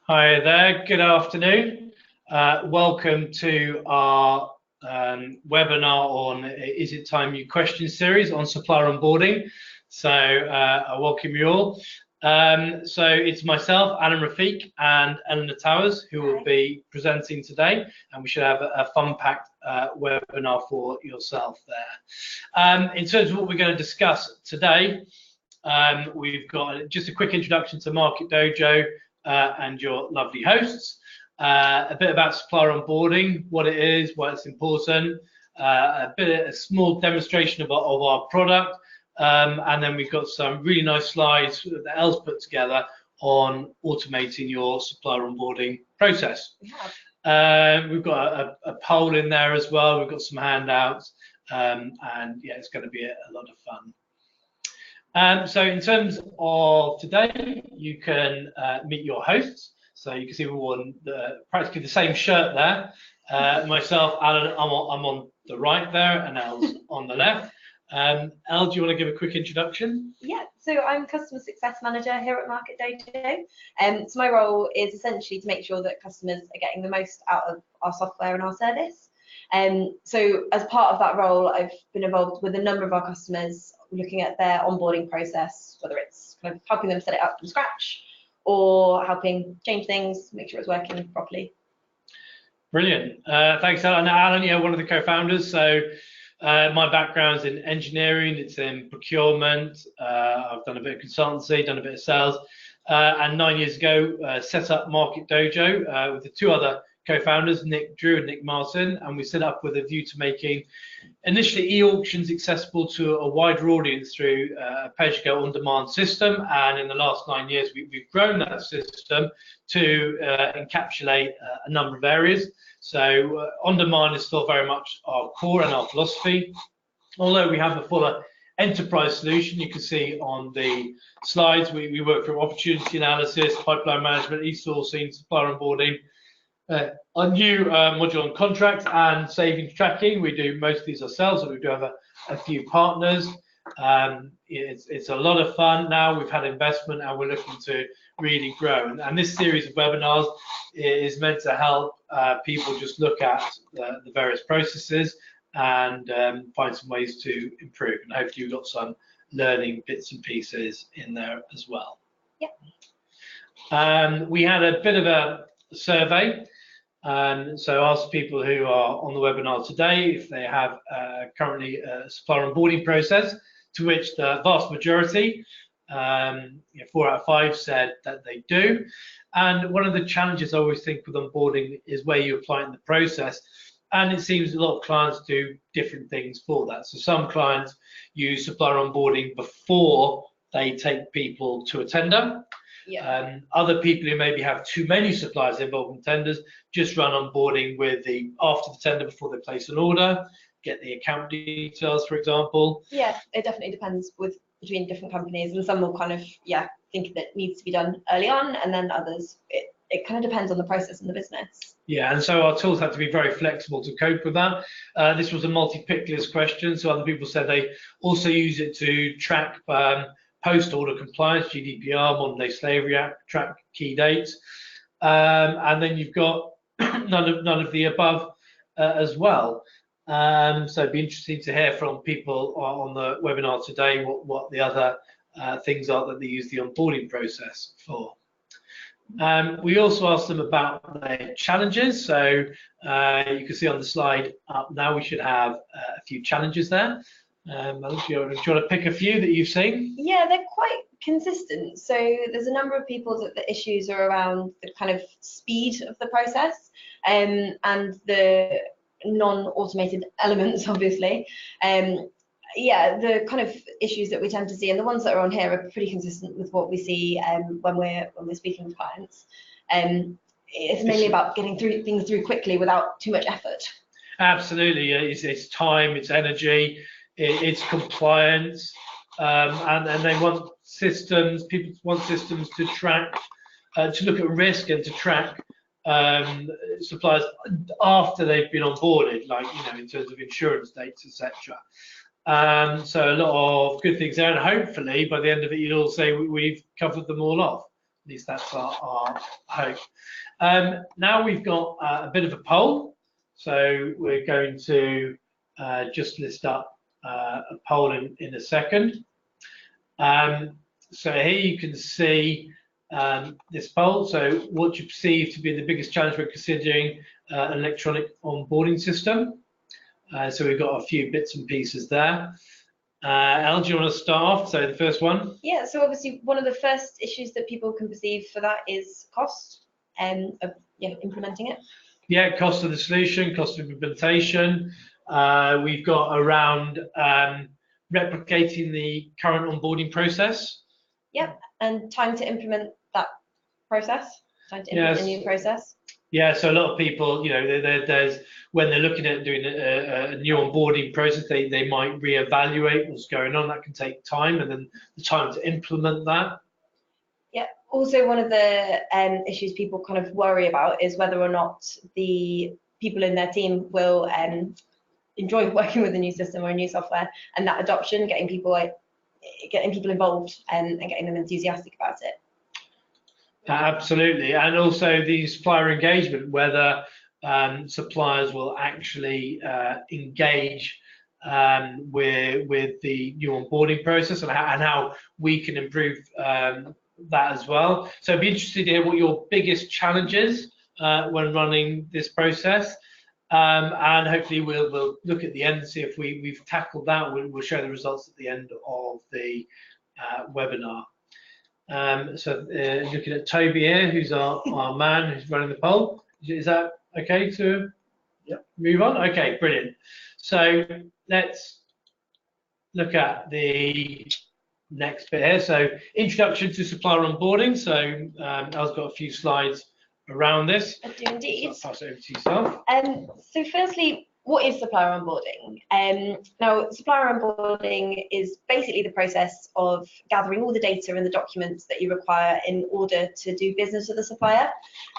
Hi there, good afternoon. Welcome to our webinar on Is It Time You Question series on supplier onboarding. So I welcome you all. So it's myself, Alun Rafique, and Eleanor Towers who will be presenting today, and we should have a fun-packed webinar for yourself there. In terms of what we're going to discuss today, we've got just a quick introduction to Market Dojo and your lovely hosts, a bit about supplier onboarding, what it is, why it's important, a small demonstration of our product, and then we've got some really nice slides that Elle's put together on automating your supplier onboarding process. We've got a poll in there as well. We've got some handouts, and yeah, it's going to be a lot of fun. So in terms of today, you can meet your hosts. So you can see we're on practically the same shirt there. Myself, Alan, I'm on the right there, and Elle's on the left. Elle, do you want to give a quick introduction? Yeah, so I'm Customer Success Manager here at Market Dojo. So my role is essentially to make sure that customers are getting the most out of our software and our service. So as part of that role, I've been involved with a number of our customers looking at their onboarding process, whether it's kind of helping them set it up from scratch or helping change things, make sure it's working properly. Brilliant. Thanks, Alan. Alan, yeah, one of the co-founders. So my background's in engineering, it's in procurement. I've done a bit of consultancy, done a bit of sales, and 9 years ago set up Market Dojo with the two other co-founders, Nick Drew and Nick Martin, and we set up with a view to making initially e-auctions accessible to a wider audience through a pay-as-you-go on-demand system. And in the last 9 years, we've grown that system to encapsulate a number of areas. So on-demand is still very much our core and our philosophy. Although we have a fuller enterprise solution, you can see on the slides, we work from opportunity analysis, pipeline management, e-sourcing, supplier onboarding, our new module on contracts and savings tracking. We do most of these ourselves, and we do have a few partners. It's a lot of fun now. We've had investment and we're looking to really grow. And this series of webinars is meant to help people just look at the various processes and find some ways to improve. And hopefully you've got some learning bits and pieces in there as well. Yeah. We had a bit of a survey. So ask people who are on the webinar today if they have currently a supplier onboarding process, to which the vast majority, 4 out of 5, said that they do. And one of the challenges I always think with onboarding is where you apply it in the process. And it seems a lot of clients do different things for that. So some clients use supplier onboarding before they take people to a tender. Yeah. Other people who maybe have too many suppliers involved in tenders just run onboarding with after the tender before they place an order, get the account details, for example. Yeah, it definitely depends between different companies, and some will kind of think that it needs to be done early on, and then others it kind of depends on the process and the business. Yeah, and so our tools have to be very flexible to cope with that. This was a multi-pick list question, so other people said they also use it to track post-order compliance, GDPR, Modern Day Slavery Act, track key dates, and then you've got none of the above as well. So it'd be interesting to hear from people on the webinar today what the other things are that they use the onboarding process for. We also asked them about their challenges. So you can see on the slide up now we should have a few challenges there. Do you want to pick a few that you've seen? Yeah, they're quite consistent. So there's a number of people that the issues are around the kind of speed of the process and the non-automated elements, obviously. Yeah, the kind of issues that we tend to see, and the ones that are on here are pretty consistent with what we see when we're speaking with clients. It's mainly about getting things through quickly without too much effort. Absolutely, it's time, it's energy, it's compliance, and they want systems. People want systems to track, to look at risk and to track suppliers after they've been onboarded, like in terms of insurance dates, etc. So a lot of good things there, and hopefully by the end of it, you'll all say we've covered them all off. At least that's our hope. Now we've got a bit of a poll. So we're going to just list up a poll in a second. So here you can see this poll. So what do you perceive to be the biggest challenge when considering an electronic onboarding system? So we've got a few bits and pieces there. Elle, do you want to start off? So the first one? Yeah, so obviously one of the first issues that people can perceive for that is cost of implementing it. Yeah, cost of the solution, cost of implementation. We've got around replicating the current onboarding process. Yep, and time to implement that process, time to implement a new process. Yeah, so a lot of people, there's when they're looking at doing a new onboarding process, they might reevaluate what's going on. That can take time, and then the time to implement that. Yeah. Also, one of the issues people kind of worry about is whether or not the people in their team will enjoy working with a new system or a new software, and that adoption, getting people involved and getting them enthusiastic about it. Absolutely, and also the supplier engagement, whether suppliers will actually engage with the new onboarding process and how we can improve that as well. So I'd be interested to hear what your biggest challenge is when running this process, and hopefully we'll look at the end and see if we've tackled that. We'll show the results at the end of the webinar. So looking at Toby here, who's our man who's running the poll. Is that okay to move on? Okay, brilliant. So let's look at the next bit here. So introduction to supplier onboarding. So Elle's got a few slides around this. I do indeed. So I'll pass it over to yourself. So firstly, what is supplier onboarding? Now, supplier onboarding is basically the process of gathering all the data and the documents that you require in order to do business with a supplier.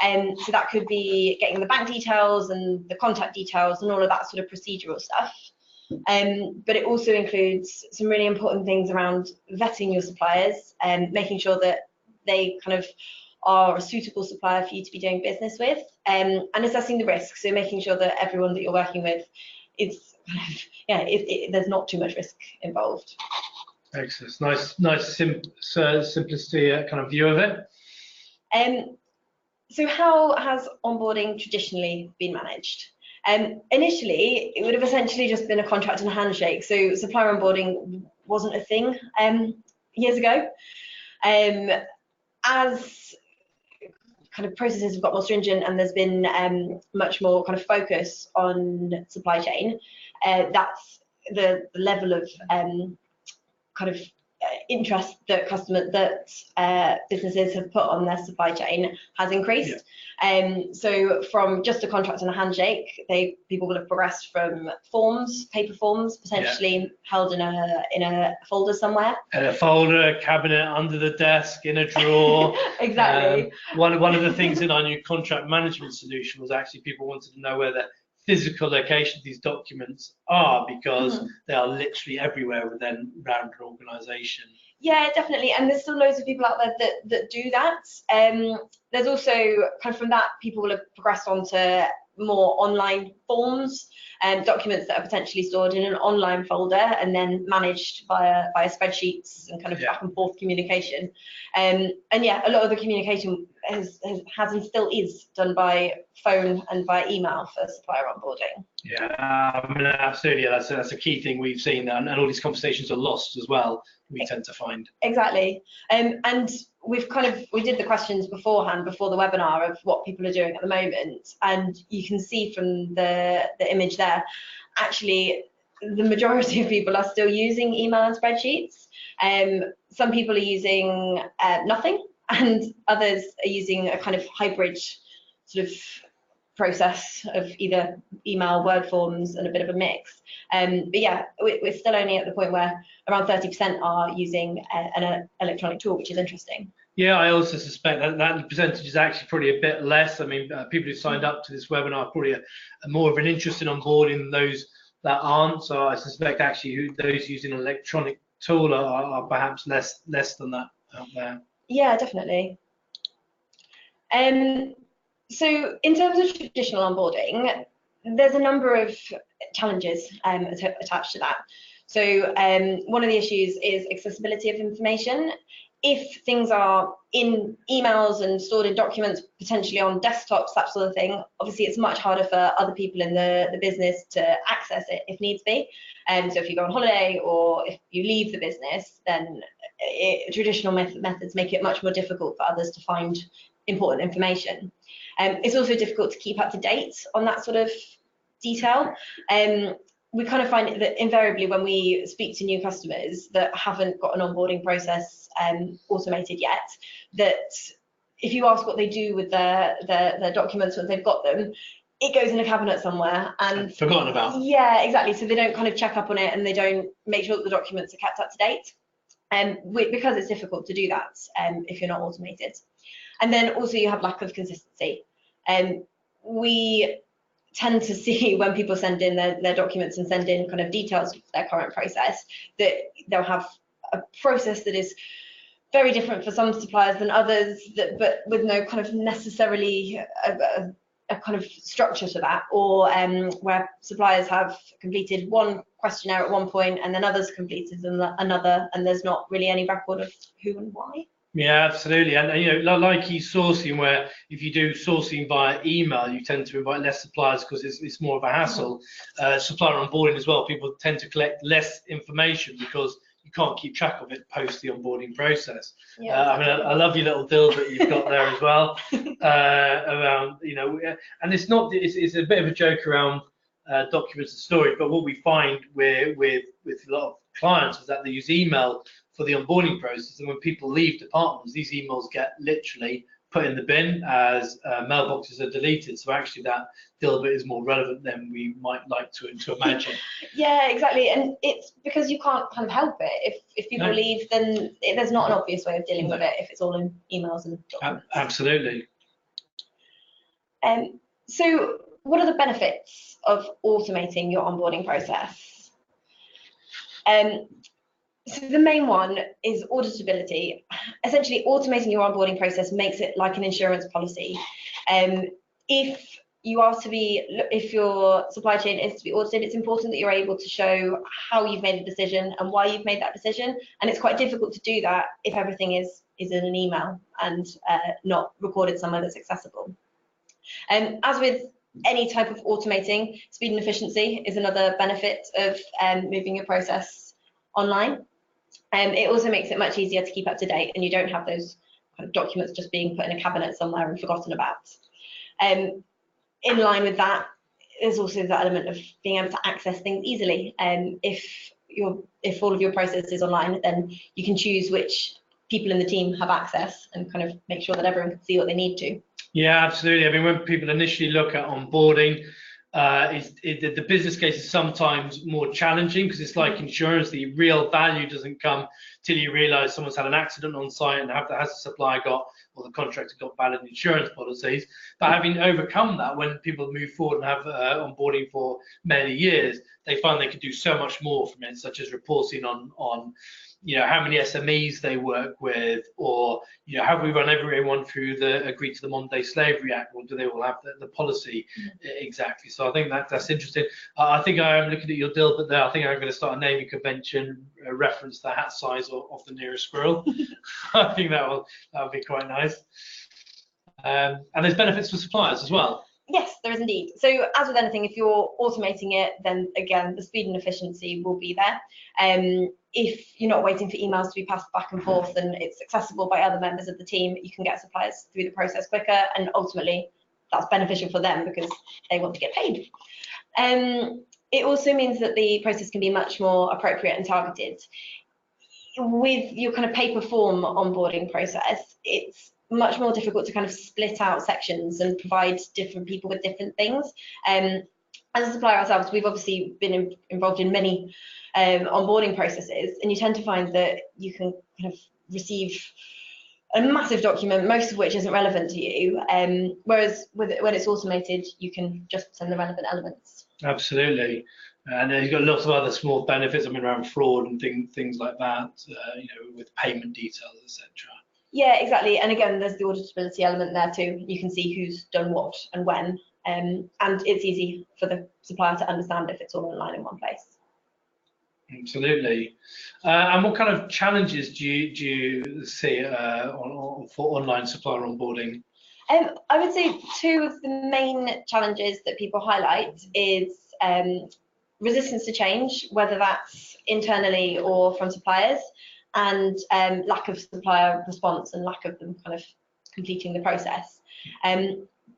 So that could be getting the bank details and the contact details and all of that sort of procedural stuff. But it also includes some really important things around vetting your suppliers and making sure that they kind of are a suitable supplier for you to be doing business with, and assessing the risks, so making sure that everyone that you're working with is there's not too much risk involved. Excellent. Nice simplicity kind of view of it. So how has onboarding traditionally been managed? Initially, it would have essentially just been a contract and a handshake. So supplier onboarding wasn't a thing years ago. As kind of processes have got more stringent and there's been much more kind of focus on supply chain, that's the level of kind of interest that businesses have put on their supply chain has increased. So from just a contract and a handshake, people will have progressed from paper forms, potentially held in a folder somewhere. In a folder, a cabinet, under the desk, in a drawer. Exactly. One of the things in our new contract management solution was actually people wanted to know where the physical location of these documents are, because they are literally everywhere within around an organisation. Yeah, definitely, and there's still loads of people out there that do that. There's also kind of from that, people will have progressed onto more online forms and documents that are potentially stored in an online folder and then managed via spreadsheets and kind of back and forth communication. And yeah, a lot of the communication has and still is done by phone and by email for supplier onboarding. Yeah, I mean, absolutely. That's a key thing we've seen, and all these conversations are lost as well. We tend to find. Exactly, and we did the questions beforehand, before the webinar, of what people are doing at the moment, and you can see from the image there, actually, the majority of people are still using email and spreadsheets. Some people are using nothing, and others are using a kind of hybrid sort of process of either email, word forms, and a bit of a mix. But yeah, we're still only at the point where around 30% are using an electronic tool, which is interesting. Yeah, I also suspect that percentage is actually probably a bit less. I mean, people who signed up to this webinar are probably a more of an interest in onboarding than those that aren't. So I suspect actually those using an electronic tool are perhaps less than that out there. Yeah, definitely. So in terms of traditional onboarding, there's a number of challenges attached to that. So one of the issues is accessibility of information. If things are in emails and stored in documents, potentially on desktops, that sort of thing, obviously it's much harder for other people in the business to access it if needs be. So if you go on holiday or if you leave the business, then traditional methods make it much more difficult for others to find important information. It's also difficult to keep up to date on that sort of detail. We kind of find that invariably when we speak to new customers that haven't got an onboarding process automated yet, that if you ask what they do with their documents once they've got them, it goes in a cabinet somewhere and forgotten about. Yeah, exactly. So they don't kind of check up on it and they don't make sure that the documents are kept up to date. Because it's difficult to do that if you're not automated. And then also you have lack of consistency. We tend to see when people send in their documents and send in kind of details of their current process, that they'll have a process that is very different for some suppliers than others, but with no kind of necessarily a kind of structure to that, or where suppliers have completed one questionnaire at one point and then others completed another, and there's not really any record of who and why. Yeah, absolutely. And you know, like e-sourcing, where if you do sourcing via email, you tend to invite less suppliers because it's more of a hassle. Supplier onboarding as well, people tend to collect less information because you can't keep track of it post the onboarding process. Yeah, exactly. I mean, I love your little deal that you've got there as well around, you know, and it's a bit of a joke around documents and storage, but what we find with a lot of clients is that they use email for the onboarding process, and when people leave departments, these emails get literally put in the bin as mailboxes are deleted. So actually that deal bit is more relevant than we might like to imagine. Yeah, exactly. And it's because you can't kind of help it. If people leave, then there's not an obvious way of dealing with it if it's all in emails and documents. Absolutely. So what are the benefits of automating your onboarding process? So the main one is auditability. Essentially, automating your onboarding process makes it like an insurance policy. If your supply chain is to be audited, it's important that you're able to show how you've made a decision and why you've made that decision. And it's quite difficult to do that if everything is in an email and not recorded somewhere that's accessible. As with any type of automating, speed and efficiency is another benefit of moving your process online. It also makes it much easier to keep up to date, and you don't have those kind of documents just being put in a cabinet somewhere and forgotten about. In line with that, there's also that element of being able to access things easily. If all of your process is online, then you can choose which people in the team have access and kind of make sure that everyone can see what they need to. Yeah, absolutely. I mean, when people initially look at onboarding, the business case is sometimes more challenging because it's like insurance. The real value doesn't come till you realise someone's had an accident on site and has the supplier got or the contractor got valid insurance policies. But having overcome that, when people move forward and have onboarding for many years, they find they can do so much more from it, such as reporting on you know, how many SMEs they work with, or, you know, have we run everyone through agree to the Modern Day Slavery Act, or do they all have the policy exactly? So I think that's interesting. I think I am looking at your deal, but there I think I'm going to start a naming convention, reference the hat size of the nearest squirrel. I think that'll be quite nice. And there's benefits for suppliers as well. Yes, there is indeed. So as with anything, if you're automating it, then again, the speed and efficiency will be there. If you're not waiting for emails to be passed back and forth and it's accessible by other members of the team, you can get suppliers through the process quicker, and ultimately that's beneficial for them because they want to get paid. It also means that the process can be much more appropriate and targeted. With your kind of paper form onboarding process, it's much more difficult to kind of split out sections and provide different people with different things. As a supplier ourselves, we've obviously been involved in many onboarding processes, and you tend to find that you can kind of receive a massive document, most of which isn't relevant to you, whereas when it's automated, you can just send the relevant elements. Absolutely. And then you've got lots of other small benefits, I mean, around fraud and things like that, you know, with payment details, etc. Yeah, exactly. And again, there's the auditability element there too. You can see who's done what and when, and it's easy for the supplier to understand if it's all online in one place. Absolutely. And what kind of challenges do you see for online supplier onboarding? I would say two of the main challenges that people highlight is resistance to change, whether that's internally or from suppliers, and lack of supplier response and lack of them kind of completing the process.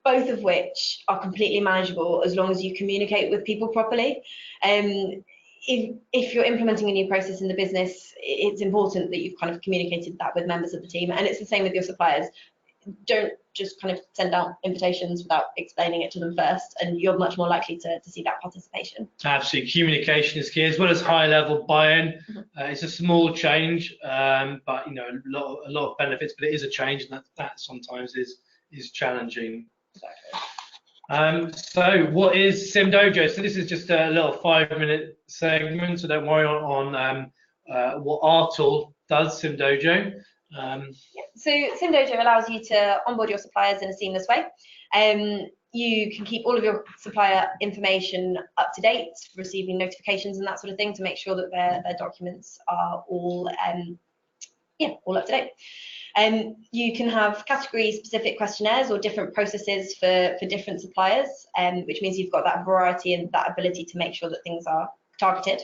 Both of which are completely manageable as long as you communicate with people properly. If you're implementing a new process in the business, it's important that you've kind of communicated that with members of the team, and it's the same with your suppliers. Don't just kind of send out invitations without explaining it to them first, and you're much more likely to see that participation. Absolutely, communication is key, as well as high-level buy-in. It's a small change, but you know, a lot of benefits, but it is a change, and that sometimes is challenging. Exactly. So what is SimDojo? So this is just a little 5-minute segment, so don't worry on what our tool does, SimDojo. So SimDojo allows you to onboard your suppliers in a seamless way. You can keep all of your supplier information up to date, receiving notifications and that sort of thing to make sure that their documents are all up to date. You can have category-specific questionnaires or different processes for different suppliers, which means you've got that variety and that ability to make sure that things are targeted.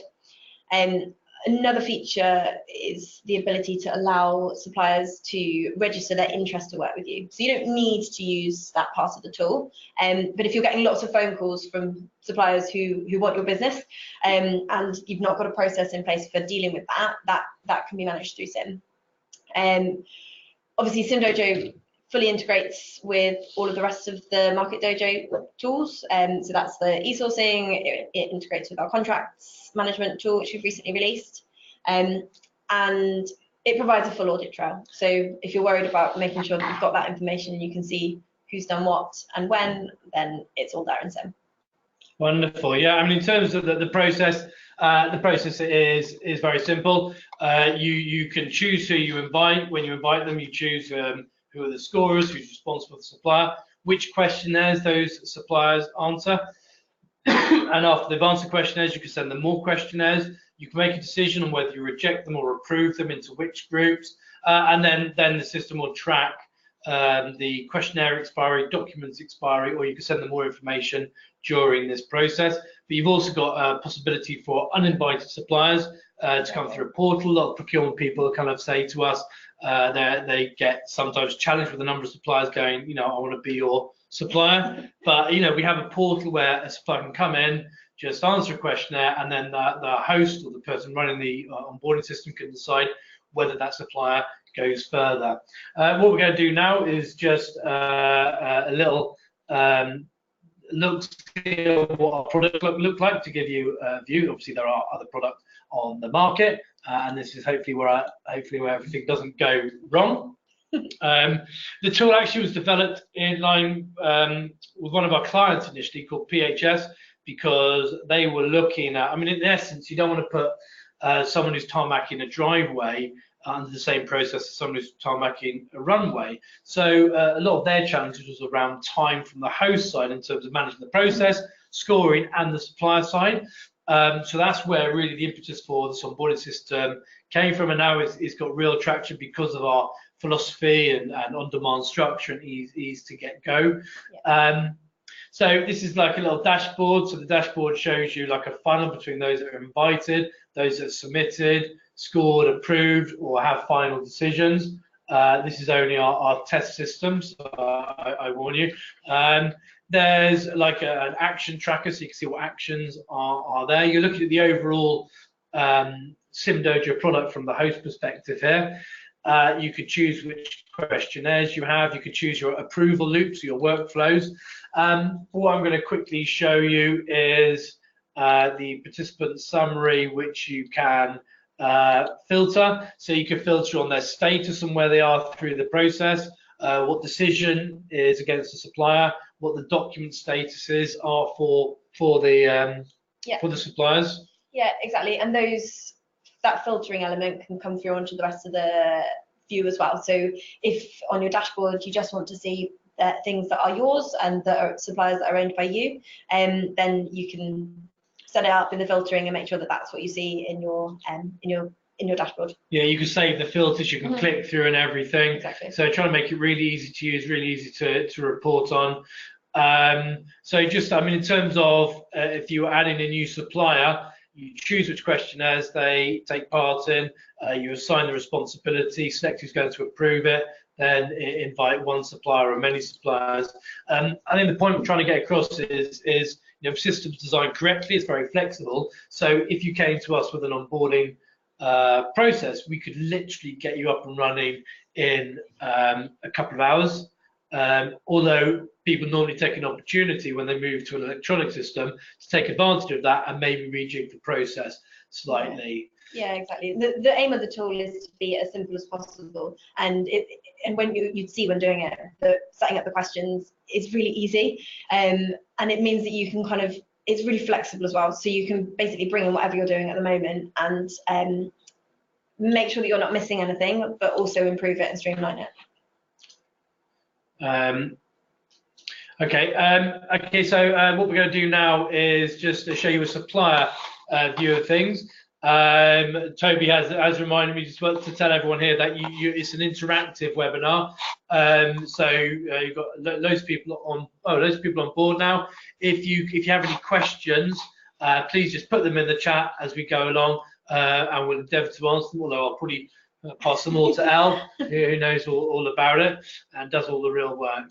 Another feature is the ability to allow suppliers to register their interest to work with you. So you don't need to use that part of the tool, but if you're getting lots of phone calls from suppliers who want your business, and you've not got a process in place for dealing with that can be managed through Sim. Obviously, SimDojo fully integrates with all of the rest of the Market Dojo tools. So that's the e-sourcing, it integrates with our contracts management tool, which we've recently released. And it provides a full audit trail. So if you're worried about making sure that you've got that information and you can see who's done what and when, then it's all there in Sim. Wonderful. Yeah, I mean, in terms of the process is very simple. You can choose who you invite. When you invite them, you choose who are the scorers, who's responsible for the supplier, which questionnaires those suppliers answer. And after they've answered questionnaires, you can send them more questionnaires. You can make a decision on whether you reject them or approve them, into which groups, and then the system will track the questionnaire expiry, documents expiry, or you can send them more information during this process. But you've also got a possibility for uninvited suppliers to come through a portal. A lot of procurement people kind of say to us, they get sometimes challenged with the number of suppliers going, you know, I want to be your supplier. But, you know, we have a portal where a supplier can come in, just answer a questionnaire, and then the host or the person running the onboarding system can decide whether that supplier goes further. What we're going to do now is just a little look at what our product look like to give you a view. Obviously, there are other products on the market, and this is hopefully where everything doesn't go wrong. The tool actually was developed in line with one of our clients initially, called PHS, because they were looking at, I mean, in essence, you don't want to put someone who's tarmacking a driveway under the same process as someone who's tarmacking a runway. So a lot of their challenges was around time from the host side in terms of managing the process, scoring, and the supplier side. So that's where really the impetus for this onboarding system came from, and now it's got real traction because of our philosophy and on-demand structure and ease to get go. Yeah. So this is like a little dashboard. So the dashboard shows you like a funnel between those that are invited, those that are submitted, scored, approved, or have final decisions. This is only our test system, so I warn you. There's like an action tracker, so you can see what actions are there. You're looking at the overall SimDojo product from the host perspective here. You could choose which questionnaires you have. You could choose your approval loops, your workflows. What I'm going to quickly show you is the participant summary, which you can filter. So you can filter on their status and where they are through the process, what decision is against the supplier, what the document statuses are for the suppliers. Yeah, exactly. And that filtering element can come through onto the rest of the view as well. So if on your dashboard you just want to see things that are yours and that are suppliers that are owned by you, then you can set it up in the filtering and make sure that that's what you see in your dashboard. Yeah, you can save the filters, you can click through and everything. Exactly. So trying to make it really easy to use, really easy to report on. So just, I mean, in terms of if you were adding a new supplier, you choose which questionnaires they take part in, you assign the responsibility, select who's going to approve it, then invite one supplier or many suppliers. I think the point I'm trying to get across is you know, systems designed correctly, it's very flexible. So if you came to us with an onboarding process, we could literally get you up and running in a couple of hours. Although people normally take an opportunity when they move to an electronic system to take advantage of that and maybe rejig the process slightly. Yeah, exactly. The aim of the tool is to be as simple as possible, and when you'd see when doing it, setting up the questions is really easy, and it means that you can kind of, it's really flexible as well. So you can basically bring in whatever you're doing at the moment and make sure that you're not missing anything, but also improve it and streamline it. Okay, so what we're going to do now is just to show you a supplier view of things. Toby has reminded me just to tell everyone here that it's an interactive webinar. So you've got loads of people on board now. If you have any questions, please just put them in the chat as we go along, and we'll endeavour to answer them. Although I'll probably pass them all to Elle, who knows all about it and does all the real work.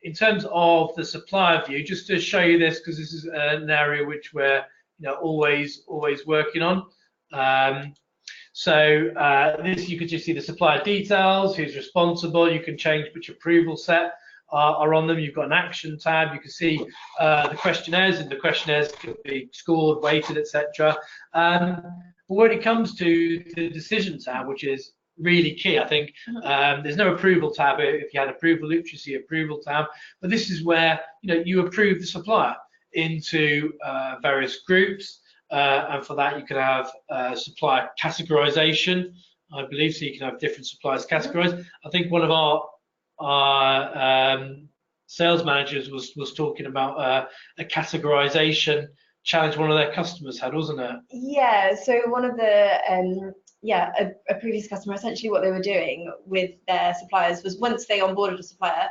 In terms of the supplier view, just to show you this, because this is an area which we're always working on. This, you can just see the supplier details, who's responsible. You can change which approval set are on them. You've got an action tab. You can see the questionnaires, and the questionnaires can be scored, weighted, etc. But when it comes to the decision tab, which is really key, I think, there's no approval tab. If you had approval loops, you see approval tab. But this is where you approve the supplier into various groups, and for that you can have supplier categorization, I believe. So you can have different suppliers categorized. I think one of our sales managers was talking about a categorization challenge one of their customers had, wasn't it? Yeah, so one of the a previous customer, essentially what they were doing with their suppliers was, once they onboarded a supplier,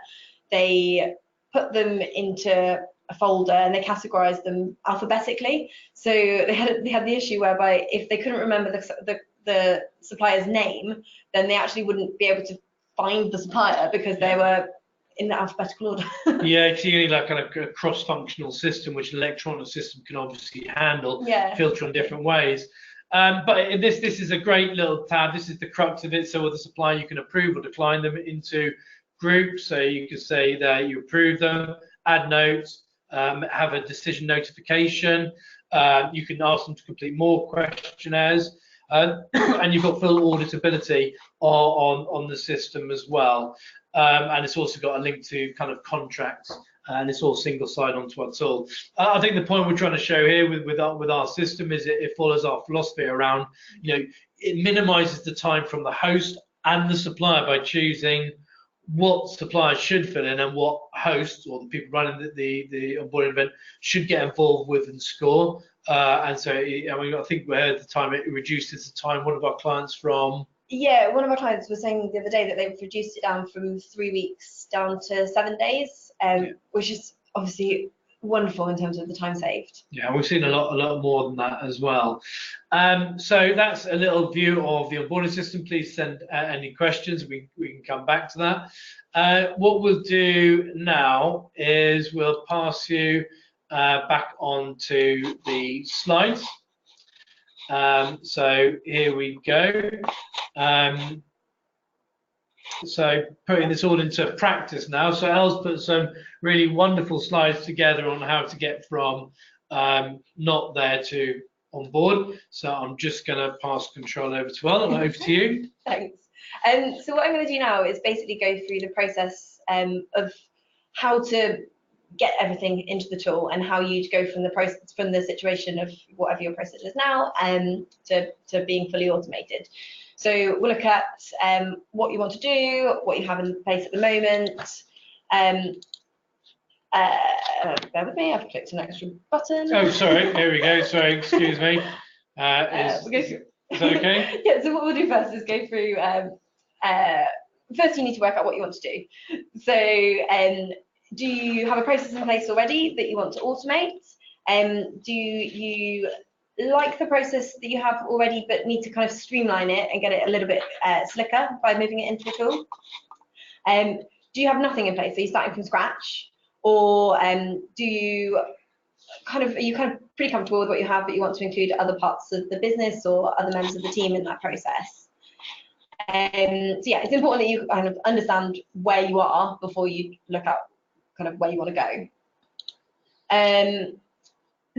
they put them into a folder and they categorized them alphabetically. So they had the issue whereby if they couldn't remember the supplier's name, then they actually wouldn't be able to find the supplier because they were in the alphabetical order. Yeah, it's really like a cross-functional system, which an electronic system can obviously handle, filter in different ways. But this is a great little tab. This is the crux of it. So with the supplier, you can approve or decline them into groups. So you can say that you approve them, add notes, have a decision notification. You can ask them to complete more questionnaires, and you've got full auditability on the system as well. And it's also got a link to kind of contracts, and it's all single sign-on to our tool. I think the point we're trying to show here with our system is it follows our philosophy around, it minimises the time from the host and the supplier by choosing what suppliers should fill in and what hosts or the people running the onboarding event should get involved with and score. And so, I think at the time it reduces the time. One of our clients from... Yeah, one of our clients was saying the other day that they've reduced it down from 3 weeks down to 7 days, which is obviously wonderful in terms of the time saved. Yeah, we've seen a lot more than that as well. So that's a little view of the onboarding system. Please send any questions. We can come back to that. What we'll do now is we'll pass you back onto the slides. So here we go. So putting this all into practice now. So Elle's put some really wonderful slides together on how to get from not there to on board. So I'm just going to pass control over to Elle. Over to you. Thanks. So what I'm going to do now is basically go through the process of how to get everything into the tool and how you'd go from the situation of whatever your process is now to being fully automated. So we'll look at what you want to do, what you have in place at the moment. Bear with me, I've clicked an extra button. Oh, sorry, here we go. Sorry, excuse me. We'll go through. Is that okay? Yeah, so what we'll do first is go through, first you need to work out what you want to do. So do you have a process in place already that you want to automate? Do you like the process that you have already but need to kind of streamline it and get it a little bit slicker by moving it into a tool? Do you have nothing in place? Are you starting from scratch? Or are you kind of pretty comfortable with what you have, but you want to include other parts of the business or other members of the team in that process? So yeah, it's important that you kind of understand where you are before you look at kind of where you want to go.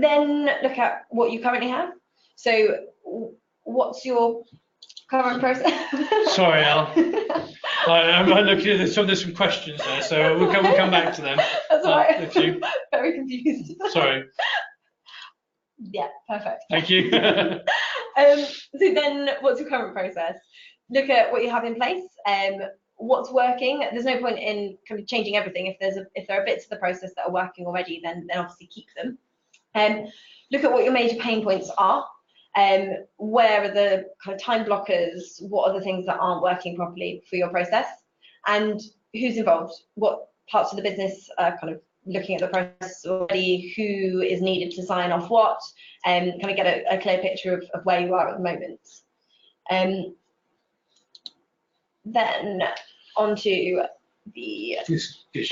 Then look at what you currently have. So what's your current process? Sorry, Al. I'm looking at this. So there's some questions there, so we'll come back to them. That's all right. Very confused. Sorry. Yeah, perfect. Thank you. So then, what's your current process? Look at what you have in place. What's working. There's no point in kind of changing everything. If there are bits of the process that are working already, then obviously keep them. Look at what your major pain points are. Where are the kind of time blockers? What are the things that aren't working properly for your process? And who's involved? What parts of the business are kind of looking at the process already? Who is needed to sign off what? Kind of get a clear picture of where you are at the moment. Then onto the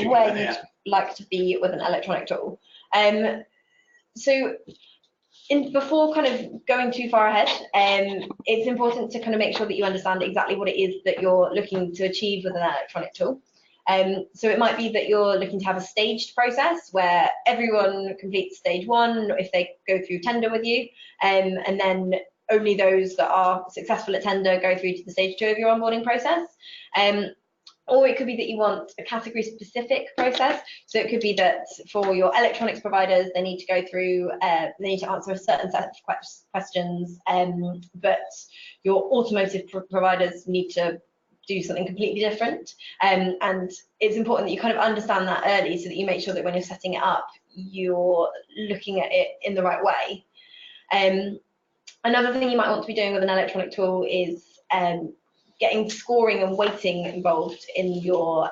where you'd like to be with an electronic tool. So before kind of going too far ahead, it's important to kind of make sure that you understand exactly what it is that you're looking to achieve with an electronic tool. So it might be that you're looking to have a staged process where everyone completes stage 1 if they go through tender with you, and then only those that are successful at tender go through to the stage 2 of your onboarding process. Or it could be that you want a category specific process. So it could be that for your electronics providers, they need to go through, they need to answer a certain set of questions, but your automotive providers need to do something completely different. And it's important that you kind of understand that early so that you make sure that when you're setting it up, you're looking at it in the right way. Another thing you might want to be doing with an electronic tool is getting scoring and weighting involved in your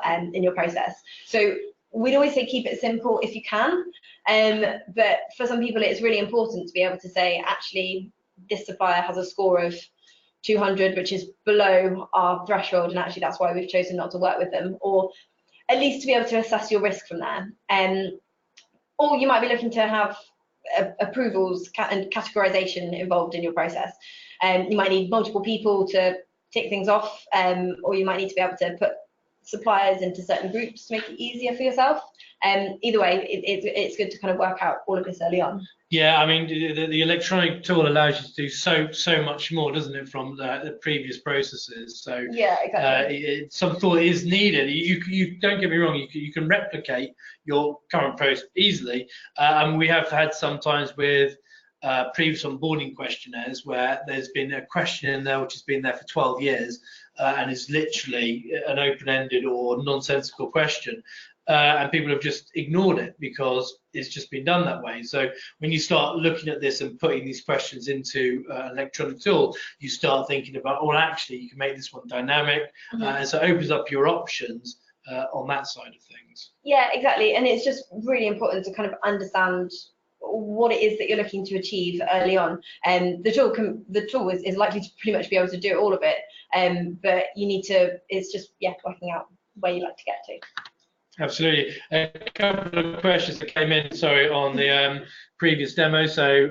process. So we'd always say keep it simple if you can, but for some people it's really important to be able to say, actually, this supplier has a score of 200, which is below our threshold, and actually that's why we've chosen not to work with them, or at least to be able to assess your risk from there. Or you might be looking to have approvals and categorization involved in your process. You might need multiple people to tick things off, or you might need to be able to put suppliers into certain groups to make it easier for yourself. Either way, it's good to kind of work out all of this early on. Yeah, I mean, the electronic tool allows you to do so much more, doesn't it, from the previous processes? So yeah, exactly. Some thought is needed. You don't get me wrong. You can replicate your current process easily, and we have had sometimes with previous onboarding questionnaires where there's been a question in there which has been there for 12 years and is literally an open-ended or nonsensical question. And people have just ignored it because it's just been done that way. So when you start looking at this and putting these questions into an electronic tool, you start thinking about, oh, actually, you can make this one dynamic. And so it opens up your options on that side of things. Yeah, exactly. And it's just really important to kind of understand what it is that you're looking to achieve early on. And the tool is likely to pretty much be able to do all of it. But you need to, it's just, working out where you like to get to. Absolutely. A couple of questions that came in, sorry, on the previous demo. So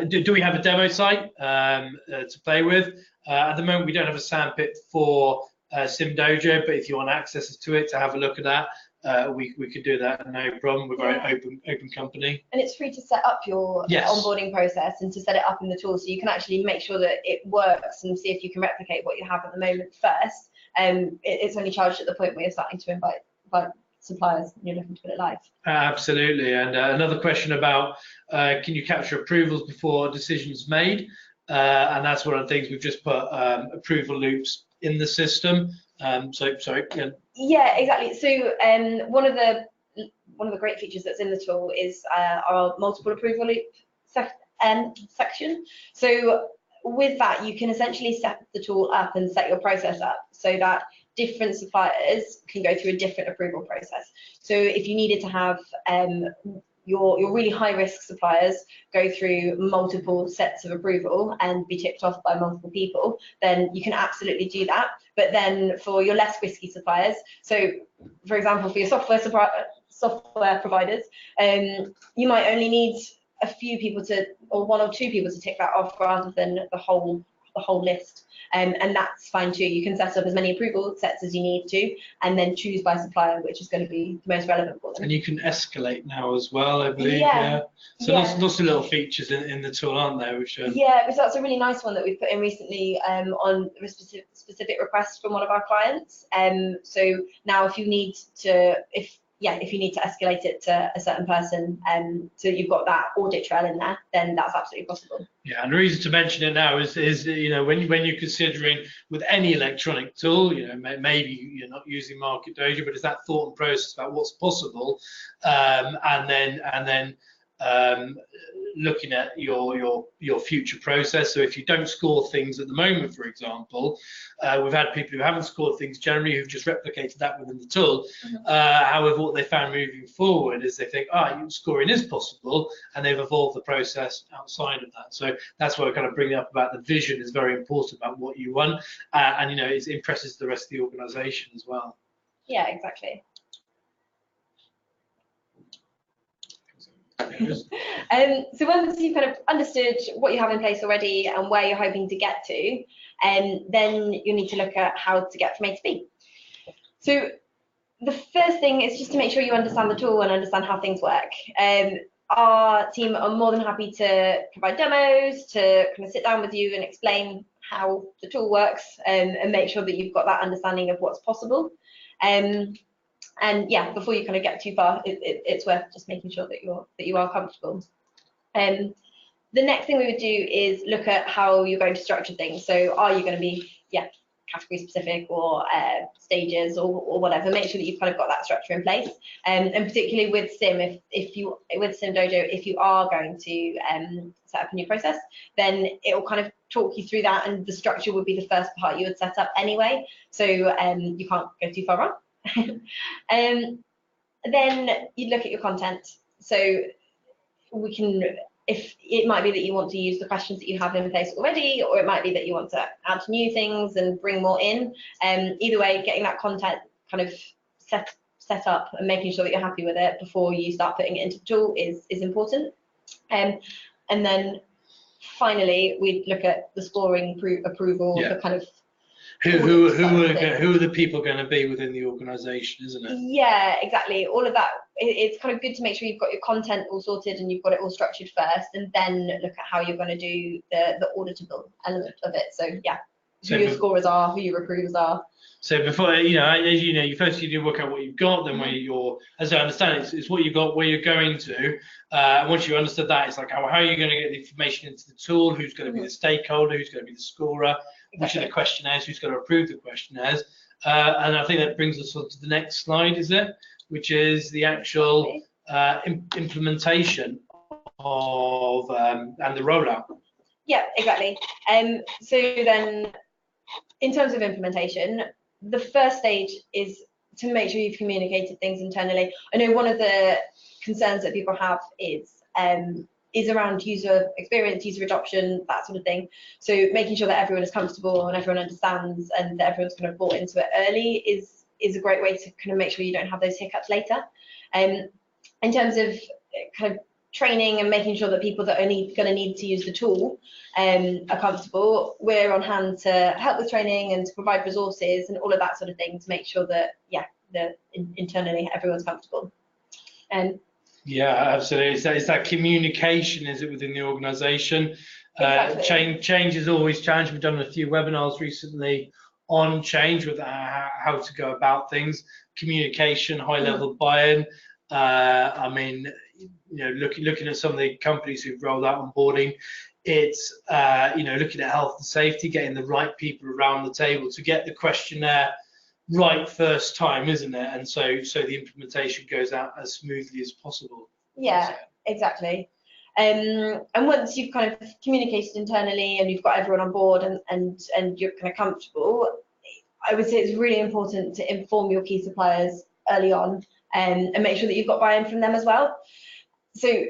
do we have a demo site to play with? At the moment, we don't have a sandpit for Sim Dojo, but if you want access to it to have a look at that, we could do that, no problem. We're a very open company. And it's free to set up your onboarding process and to set it up in the tool, so you can actually make sure that it works and see if you can replicate what you have at the moment first. It's only charged at the point where you're starting to invite suppliers and you're looking to put it live. Absolutely. And another question about can you capture approvals before decisions made? and that's one of the things we've just put approval loops in the system. So sorry. Yeah, exactly. So one of the great features that's in the tool is our multiple approval loop section. So with that, you can essentially set the tool up and set your process up so that different suppliers can go through a different approval process. So if you needed to have your really high risk suppliers go through multiple sets of approval and be ticked off by multiple people, then you can absolutely do that. But then for your less risky suppliers, so for example, for your software providers, you might only need a few people or one or two people to tick that off rather than the whole list. And that's fine too. You can set up as many approval sets as you need to, and then choose by supplier, which is going to be the most relevant for them. And you can escalate now as well, I believe. Yeah. So lots of little features in the tool, aren't there? Which yeah, because that's a really nice one that we've put in recently on a specific request from one of our clients. So now if you need to, if you need to escalate it to a certain person, so you've got that audit trail in there, then that's absolutely possible. Yeah, and the reason to mention it now is when you're considering with any electronic tool, maybe you're not using Market Dojo, but it's that thought and process about what's possible, and then looking at your future process. So if you don't score things at the moment, for example, we've had people who haven't scored things generally who've just replicated that within the tool. However, what they found moving forward is they think, scoring is possible, and they've evolved the process outside of that. So that's why I kind of bring up about the vision is very important about what you want, and it impresses the rest of the organisation as well. Yeah, exactly. So once you've kind of understood what you have in place already and where you're hoping to get to, then you need to look at how to get from A to B. So the first thing is just to make sure you understand the tool and understand how things work. Our team are more than happy to provide demos, to kind of sit down with you and explain how the tool works, and make sure that you've got that understanding of what's possible. And yeah, before you kind of get too far, it's worth just making sure that you are comfortable. The next thing we would do is look at how you're going to structure things. So are you going to be category specific or stages or whatever? Make sure that you've kind of got that structure in place. And particularly with Sim, with Sim Dojo, if you are going to set up a new process, then it will kind of talk you through that, and the structure would be the first part you would set up anyway. So you can't go too far wrong. Then you look at your content. So we can, if it might be that you want to use the questions that you have in place already, or it might be that you want to add new things and bring more in. Either way, getting that content kind of set up and making sure that you're happy with it before you start putting it into the tool is important. And then finally, we look at the scoring approval for kind of who are the people going to be within the organisation, isn't it? Yeah, exactly. All of that. It's kind of good to make sure you've got your content all sorted and you've got it all structured first, and then look at how you're going to do the auditable element of it. So yeah, who your scorers are, who your approvers are. So before you first you do work out what you've got, then where you're, as I understand it, it's what you've got, where you're going to. And once you understood that, it's like how are you going to get the information into the tool? Who's going to be the stakeholder? Who's going to be the scorer? Which are the questionnaires? Who's going to approve the questionnaires? And I think that brings us on to the next slide, is it? Which is the actual implementation of and the rollout. Yeah, exactly. So then, in terms of implementation, the first stage is to make sure you've communicated things internally. I know one of the concerns that people have is around user experience, user adoption, that sort of thing. So making sure that everyone is comfortable and everyone understands and that everyone's kind of bought into it early is a great way to kind of make sure you don't have those hiccups later. In terms of kind of training and making sure that people that are going to need to use the tool are comfortable, we're on hand to help with training and to provide resources and all of that sort of thing to make sure that, internally everyone's comfortable. Yeah, absolutely. It's that communication, is it, within the organisation? Exactly. Change is always challenging. We've done a few webinars recently on change with how to go about things, communication, high-level buy-in. I mean, looking at some of the companies who've rolled out onboarding, it's looking at health and safety, getting the right people around the table to get the questionnaire right first time, isn't it? And so the implementation goes out as smoothly as possible. Yeah, exactly. And once you've kind of communicated internally and you've got everyone on board and you're kind of comfortable, I would say it's really important to inform your key suppliers early on, and make sure that you've got buy-in from them as well. So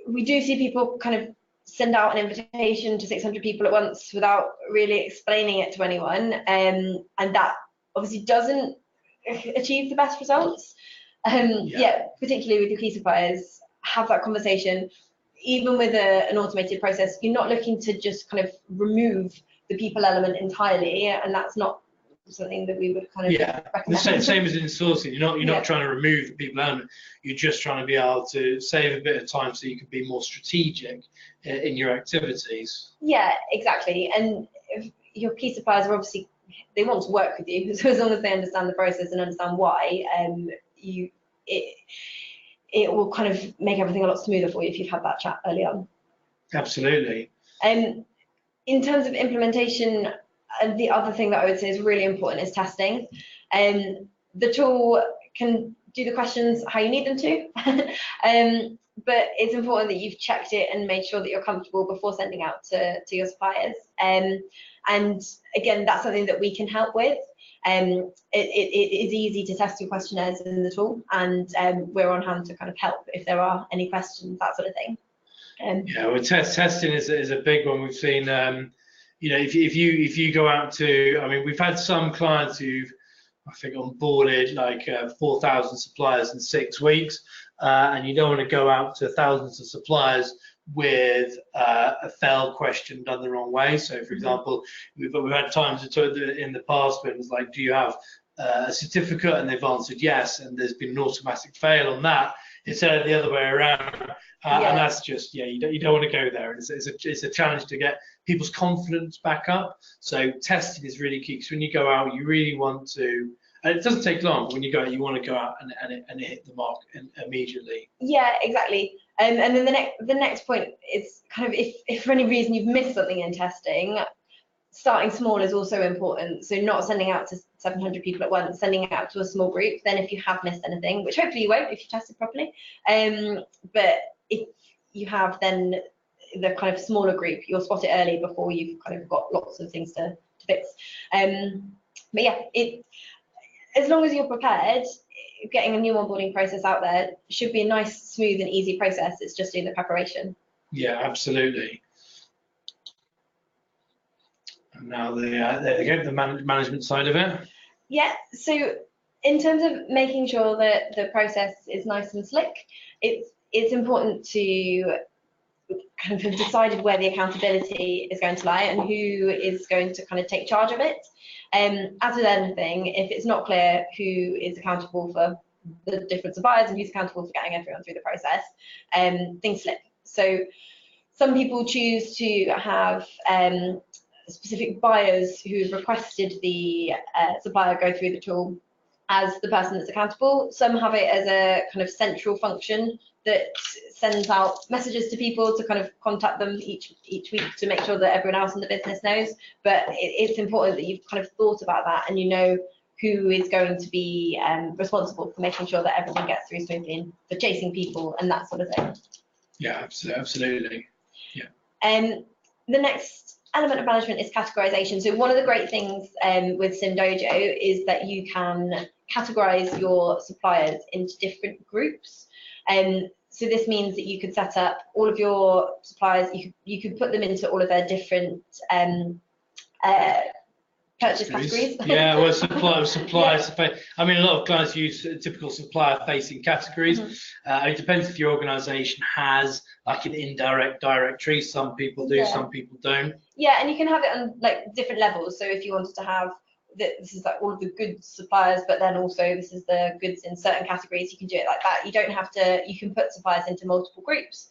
we do see people kind of send out an invitation to 600 people at once without really explaining it to anyone, and that obviously doesn't achieve the best results. Particularly with your key suppliers, have that conversation. Even with an automated process, you're not looking to just kind of remove the people element entirely, and that's not something that we would kind of recommend. The same as in sourcing. You're not trying to remove the people element. You're just trying to be able to save a bit of time so you can be more strategic in your activities. Yeah, exactly. And if your key suppliers are obviously, they want to work with you, so as long as they understand the process and understand why, it will kind of make everything a lot smoother for you if you've had that chat early on. Absolutely. In terms of implementation, the other thing that I would say is really important is testing. The tool can do the questions how you need them to, but it's important that you've checked it and made sure that you're comfortable before sending out to your suppliers. And again, that's something that we can help with. It is easy to test your questionnaires in the tool, and we're on hand to kind of help if there are any questions, that sort of thing. Testing is a big one. We've seen, if you go out to, I mean, we've had some clients who've, I think, onboarded like 4,000 suppliers in 6 weeks, and you don't want to go out to thousands of suppliers with a failed question done the wrong way. So, for example, we've had times in the past when it's like, do you have a certificate? And they've answered yes, and there's been an automatic fail on that instead of the other way around. And that's just, you don't want to go there. It's a challenge to get people's confidence back up. So testing is really key, because when you go out, you really want to, and it doesn't take long, but when you go out, you want to go out and hit the mark immediately. Yeah, exactly. And then the next point is kind of, if for any reason you've missed something in testing, starting small is also important. So not sending out to 700 people at once, sending it out to a small group. Then if you have missed anything, which hopefully you won't if you tested properly, but if you have then the kind of smaller group, you'll spot it early before you've kind of got lots of things to fix. But yeah, as long as you're prepared, getting a new onboarding process out there should be a nice, smooth and easy process. It's just doing the preparation. Yeah, absolutely. And now the management side of it. Yeah, so in terms of making sure that the process is nice and slick, it's important to kind of have decided where the accountability is going to lie and who is going to kind of take charge of it. As with anything, if it's not clear who is accountable for the different suppliers and who's accountable for getting everyone through the process, things slip. So some people choose to have specific buyers who have requested the supplier go through the tool as the person that's accountable. Some have it as a kind of central function that sends out messages to people to kind of contact them each week to make sure that everyone else in the business knows. But it's important that you've kind of thought about that and you know who is going to be responsible for making sure that everything gets through smoothly and for chasing people and that sort of thing. Yeah, absolutely. Yeah. The next element of management is categorization. So one of the great things with Sim Dojo is that you can categorize your suppliers into different groups. So this means that you could set up all of your suppliers, you could put them into all of their different purchase categories. Yeah, well, suppliers. Yeah. I mean, a lot of clients use typical supplier-facing categories. It depends if your organisation has like an indirect directory. Some people do, some people don't. Yeah, and you can have it on like different levels. So if you wanted to have this is like all of the goods suppliers, but then also this is the goods in certain categories, you can do it like that. You don't have to. You can put suppliers into multiple groups,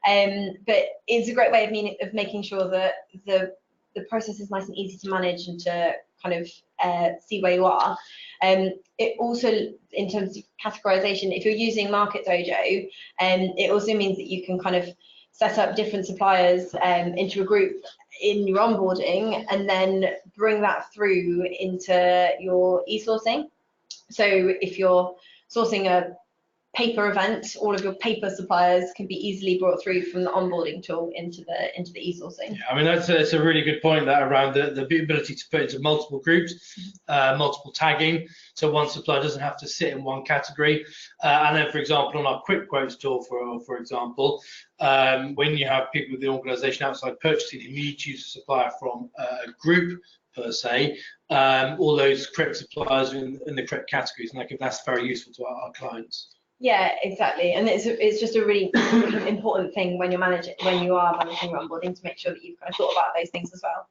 but it's a great way of making sure that the process is nice and easy to manage and to kind of see where you are. It also, in terms of categorization, if you're using Market Dojo, it also means that you can kind of set up different suppliers into a group in your onboarding, and then bring that through into your e-sourcing. So if you're sourcing a paper event, all of your paper suppliers can be easily brought through from the onboarding tool into the e-sourcing. Yeah, I mean, that's a really good point, that around the ability to put into multiple groups, multiple tagging, so one supplier doesn't have to sit in one category. And then, for example, on our quick quotes tool, for example, when you have people with the organisation outside purchasing who need to use a supplier from a group per se, all those correct suppliers are in the correct categories, and that's very useful to our clients. Yeah, exactly, and it's just a really important thing when you are managing your onboarding, to make sure that you've kind of thought about those things as well.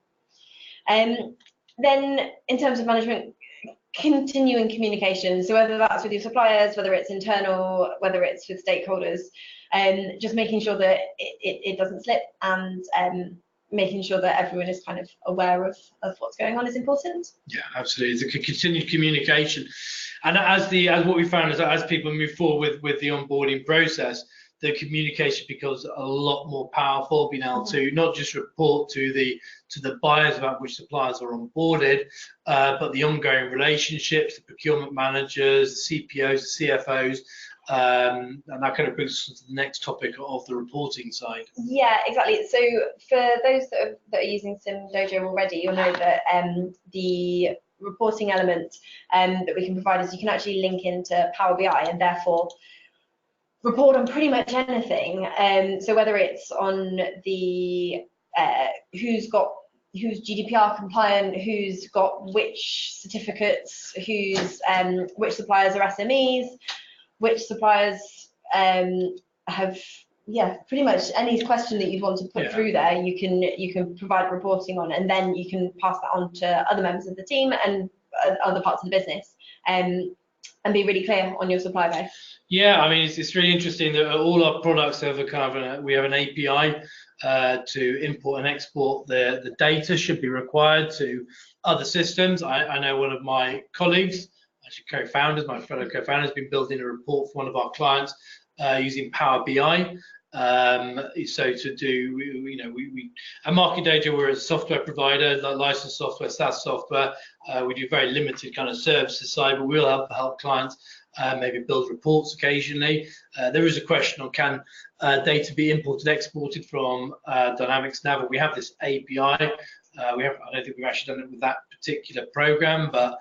Then, in terms of management, continuing communication. So whether that's with your suppliers, whether it's internal, whether it's with stakeholders, just making sure that it doesn't slip, and making sure that everyone is kind of aware of what's going on is important. Yeah, absolutely. It's a continued communication, and as what we found is that as people move forward with the onboarding process, the communication becomes a lot more powerful. Being able to not just report to the buyers about which suppliers are onboarded, but the ongoing relationships, the procurement managers, the CPOs, the CFOs. And that kind of brings us to the next topic of the reporting side. Yeah, exactly. So for those that are using SimDojo already, you'll know that the reporting element that we can provide is you can actually link into Power BI, and therefore report on pretty much anything. So whether it's on the who's GDPR compliant, who's got which certificates, which suppliers are SMEs, which suppliers have, pretty much any question that you'd want to put through there, you can provide reporting on, and then you can pass that on to other members of the team and other parts of the business, and be really clear on your supply base. Yeah, I mean, it's really interesting that all our products have we have an API to import and export the data should be required to other systems. I know one of my colleagues, actually co-founders, my fellow co-founders, been building a report for one of our clients using Power BI. So to do, we at Market Dojo, we're a software provider, like licensed software, SaaS software. We do very limited kind of services side, but we'll help clients maybe build reports occasionally. There is a question on can data be imported, exported from Dynamics Nav, and we have this API. I don't think we've actually done it with that particular program, but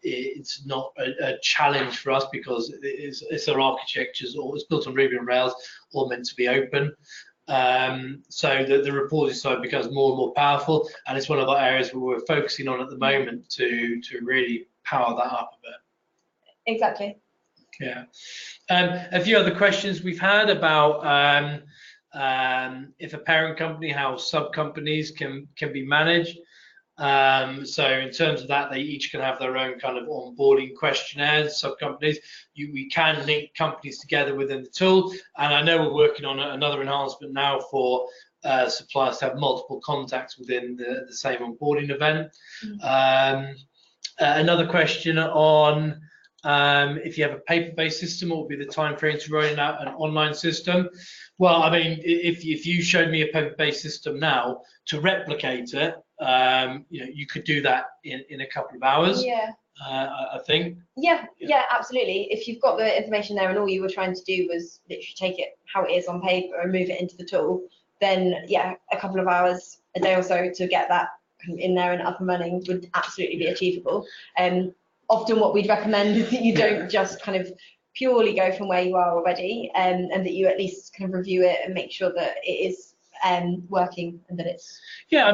it's not a challenge for us because it's our architectures, or it's built on Ruby on Rails, all meant to be open. So the reporting side becomes more and more powerful, and it's one of our areas where we're focusing on at the moment to really power that up a bit. Exactly. Yeah. A few other questions we've had about if a parent company, how sub companies can be managed. So in terms of that, they each can have their own kind of onboarding questionnaires, sub companies. We can link companies together within the tool, and I know we're working on another enhancement now for suppliers to have multiple contacts within the same onboarding event. Another question on if you have a paper-based system, what would be the time frame to rolling out an online system? Well, I mean, if you showed me a paper-based system now, to replicate it, you could do that in a couple of hours. Yeah. I think. Yeah, absolutely. If you've got the information there and all you were trying to do was literally take it how it is on paper and move it into the tool, then a couple of hours, a day or so to get that in there and up and running would absolutely be achievable. Often what we'd recommend is that you don't just kind of purely go from where you are already, and that you at least kind of review it and make sure that it is working and that it's I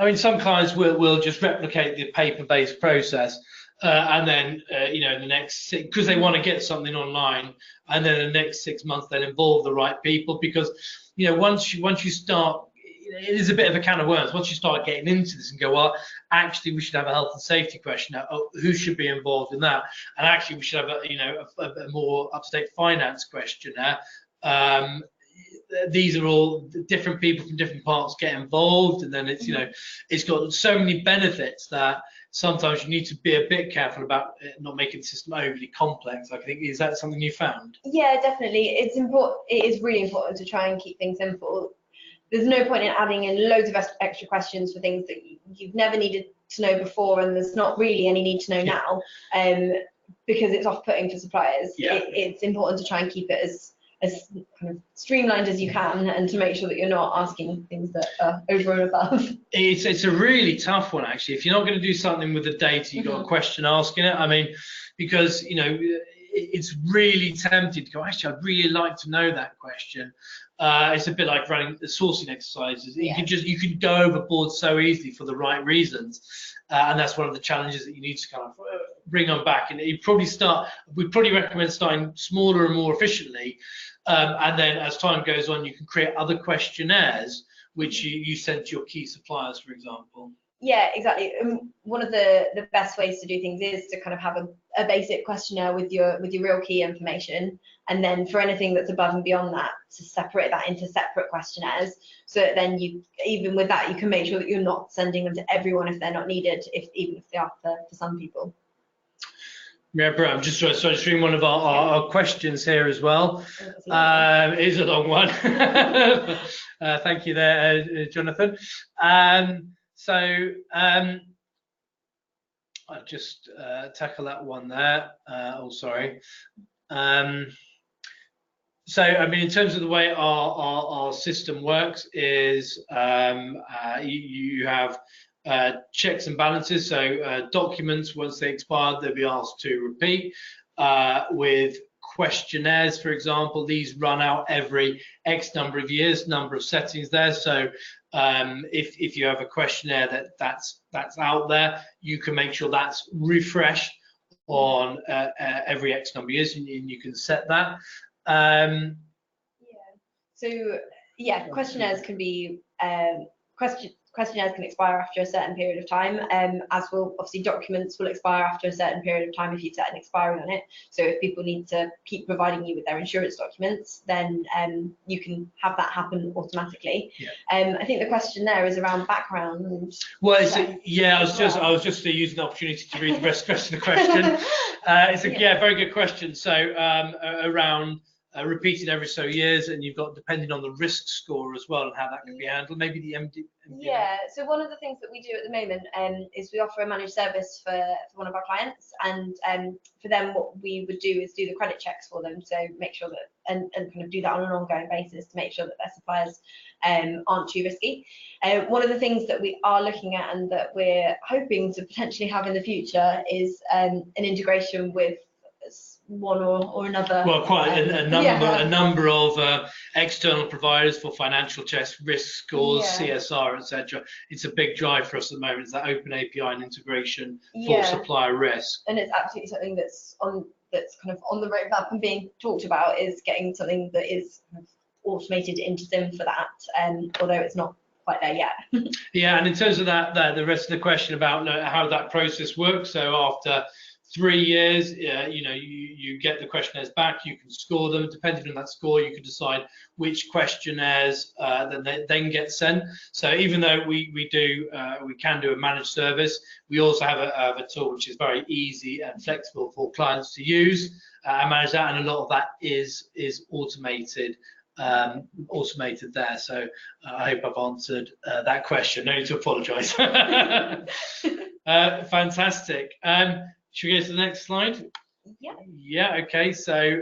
mean, some clients will just replicate the paper-based process, and then in the next because they want to get something online, and then the next 6 months they'll involve the right people, because once you start, it is a bit of a can of worms. Once you start getting into this and go, well, actually we should have a health and safety question now. Oh, who should be involved in that? And actually we should have a more up-to-date finance questionnaire. These are all different people from different parts get involved, and then it's it's got so many benefits that sometimes you need to be a bit careful about not making the system overly complex. I think, is that something you found? Yeah, definitely. It's important. It is really important to try and keep things simple. There's no point in adding in loads of extra questions for things that you've never needed to know before, and there's not really any need to know now, because it's off-putting for suppliers. It's important to try and keep it as kind of streamlined as you can, and to make sure that you're not asking things that are over and above. It's a really tough one, actually. If you're not going to do something with the data, you've got a question asking it. I mean, because, you know, it's really tempting to go, actually, I'd really like to know that question. It's a bit like running the sourcing exercises. You can go overboard so easily for the right reasons, and that's one of the challenges that you need to kind of bring on back. And we'd probably recommend starting smaller and more efficiently, and then as time goes on, you can create other questionnaires which you send to your key suppliers, for example. Yeah, exactly. One of the best ways to do things is to kind of have a basic questionnaire with your real key information, and then for anything that's above and beyond that, to separate that into separate questionnaires, so that then even with that, you can make sure that you're not sending them to everyone if they're not needed, even if they are for some people. Yeah, bro, I'm just reading one of our questions here as well. It is a long one. Thank you there, Jonathan. I'll just tackle that one there. Sorry. So, I mean, in terms of the way our system works is you have checks and balances. So documents, once they expire, they'll be asked to repeat. With questionnaires, for example, these run out every X number of years, number of settings there. So if you have a questionnaire that's out there, you can make sure that's refreshed on every X number of years, and you can set that. Questionnaires can be questionnaires can expire after a certain period of time, as will obviously documents will expire after a certain period of time if you set an expiry on it. So if people need to keep providing you with their insurance documents, then you can have that happen automatically. I think the question there is around background. Well, I was just using the opportunity to read the rest of the question. It's a very good question. So around repeated every so years, and you've got, depending on the risk score as well and how that can be handled, maybe the MD. Yeah, so one of the things that we do at the moment is we offer a managed service for one of our clients, and for them what we would do is do the credit checks for them, so make sure that and kind of do that on an ongoing basis to make sure that their suppliers aren't too risky. One of the things that we are looking at and that we're hoping to potentially have in the future is an integration with one or another. Well, quite a number of external providers for financial checks, risk scores, CSR, etc. It's a big drive for us at the moment. It's that open API and integration for supplier risk. And it's absolutely something that's kind of on the roadmap and being talked about, is getting something that is kind of automated into SIM for that, although it's not quite there yet. Yeah, and in terms of that, the rest of the question about how that process works. So after 3 years, you get the questionnaires back, you can score them. Depending on that score, you can decide which questionnaires then get sent. So even though we can do a managed service, we also have a tool which is very easy and flexible for clients to use and manage that, and a lot of that is automated there. So I hope I've answered that question. No need to apologise. Fantastic. Should we go to the next slide? Yeah. Okay. So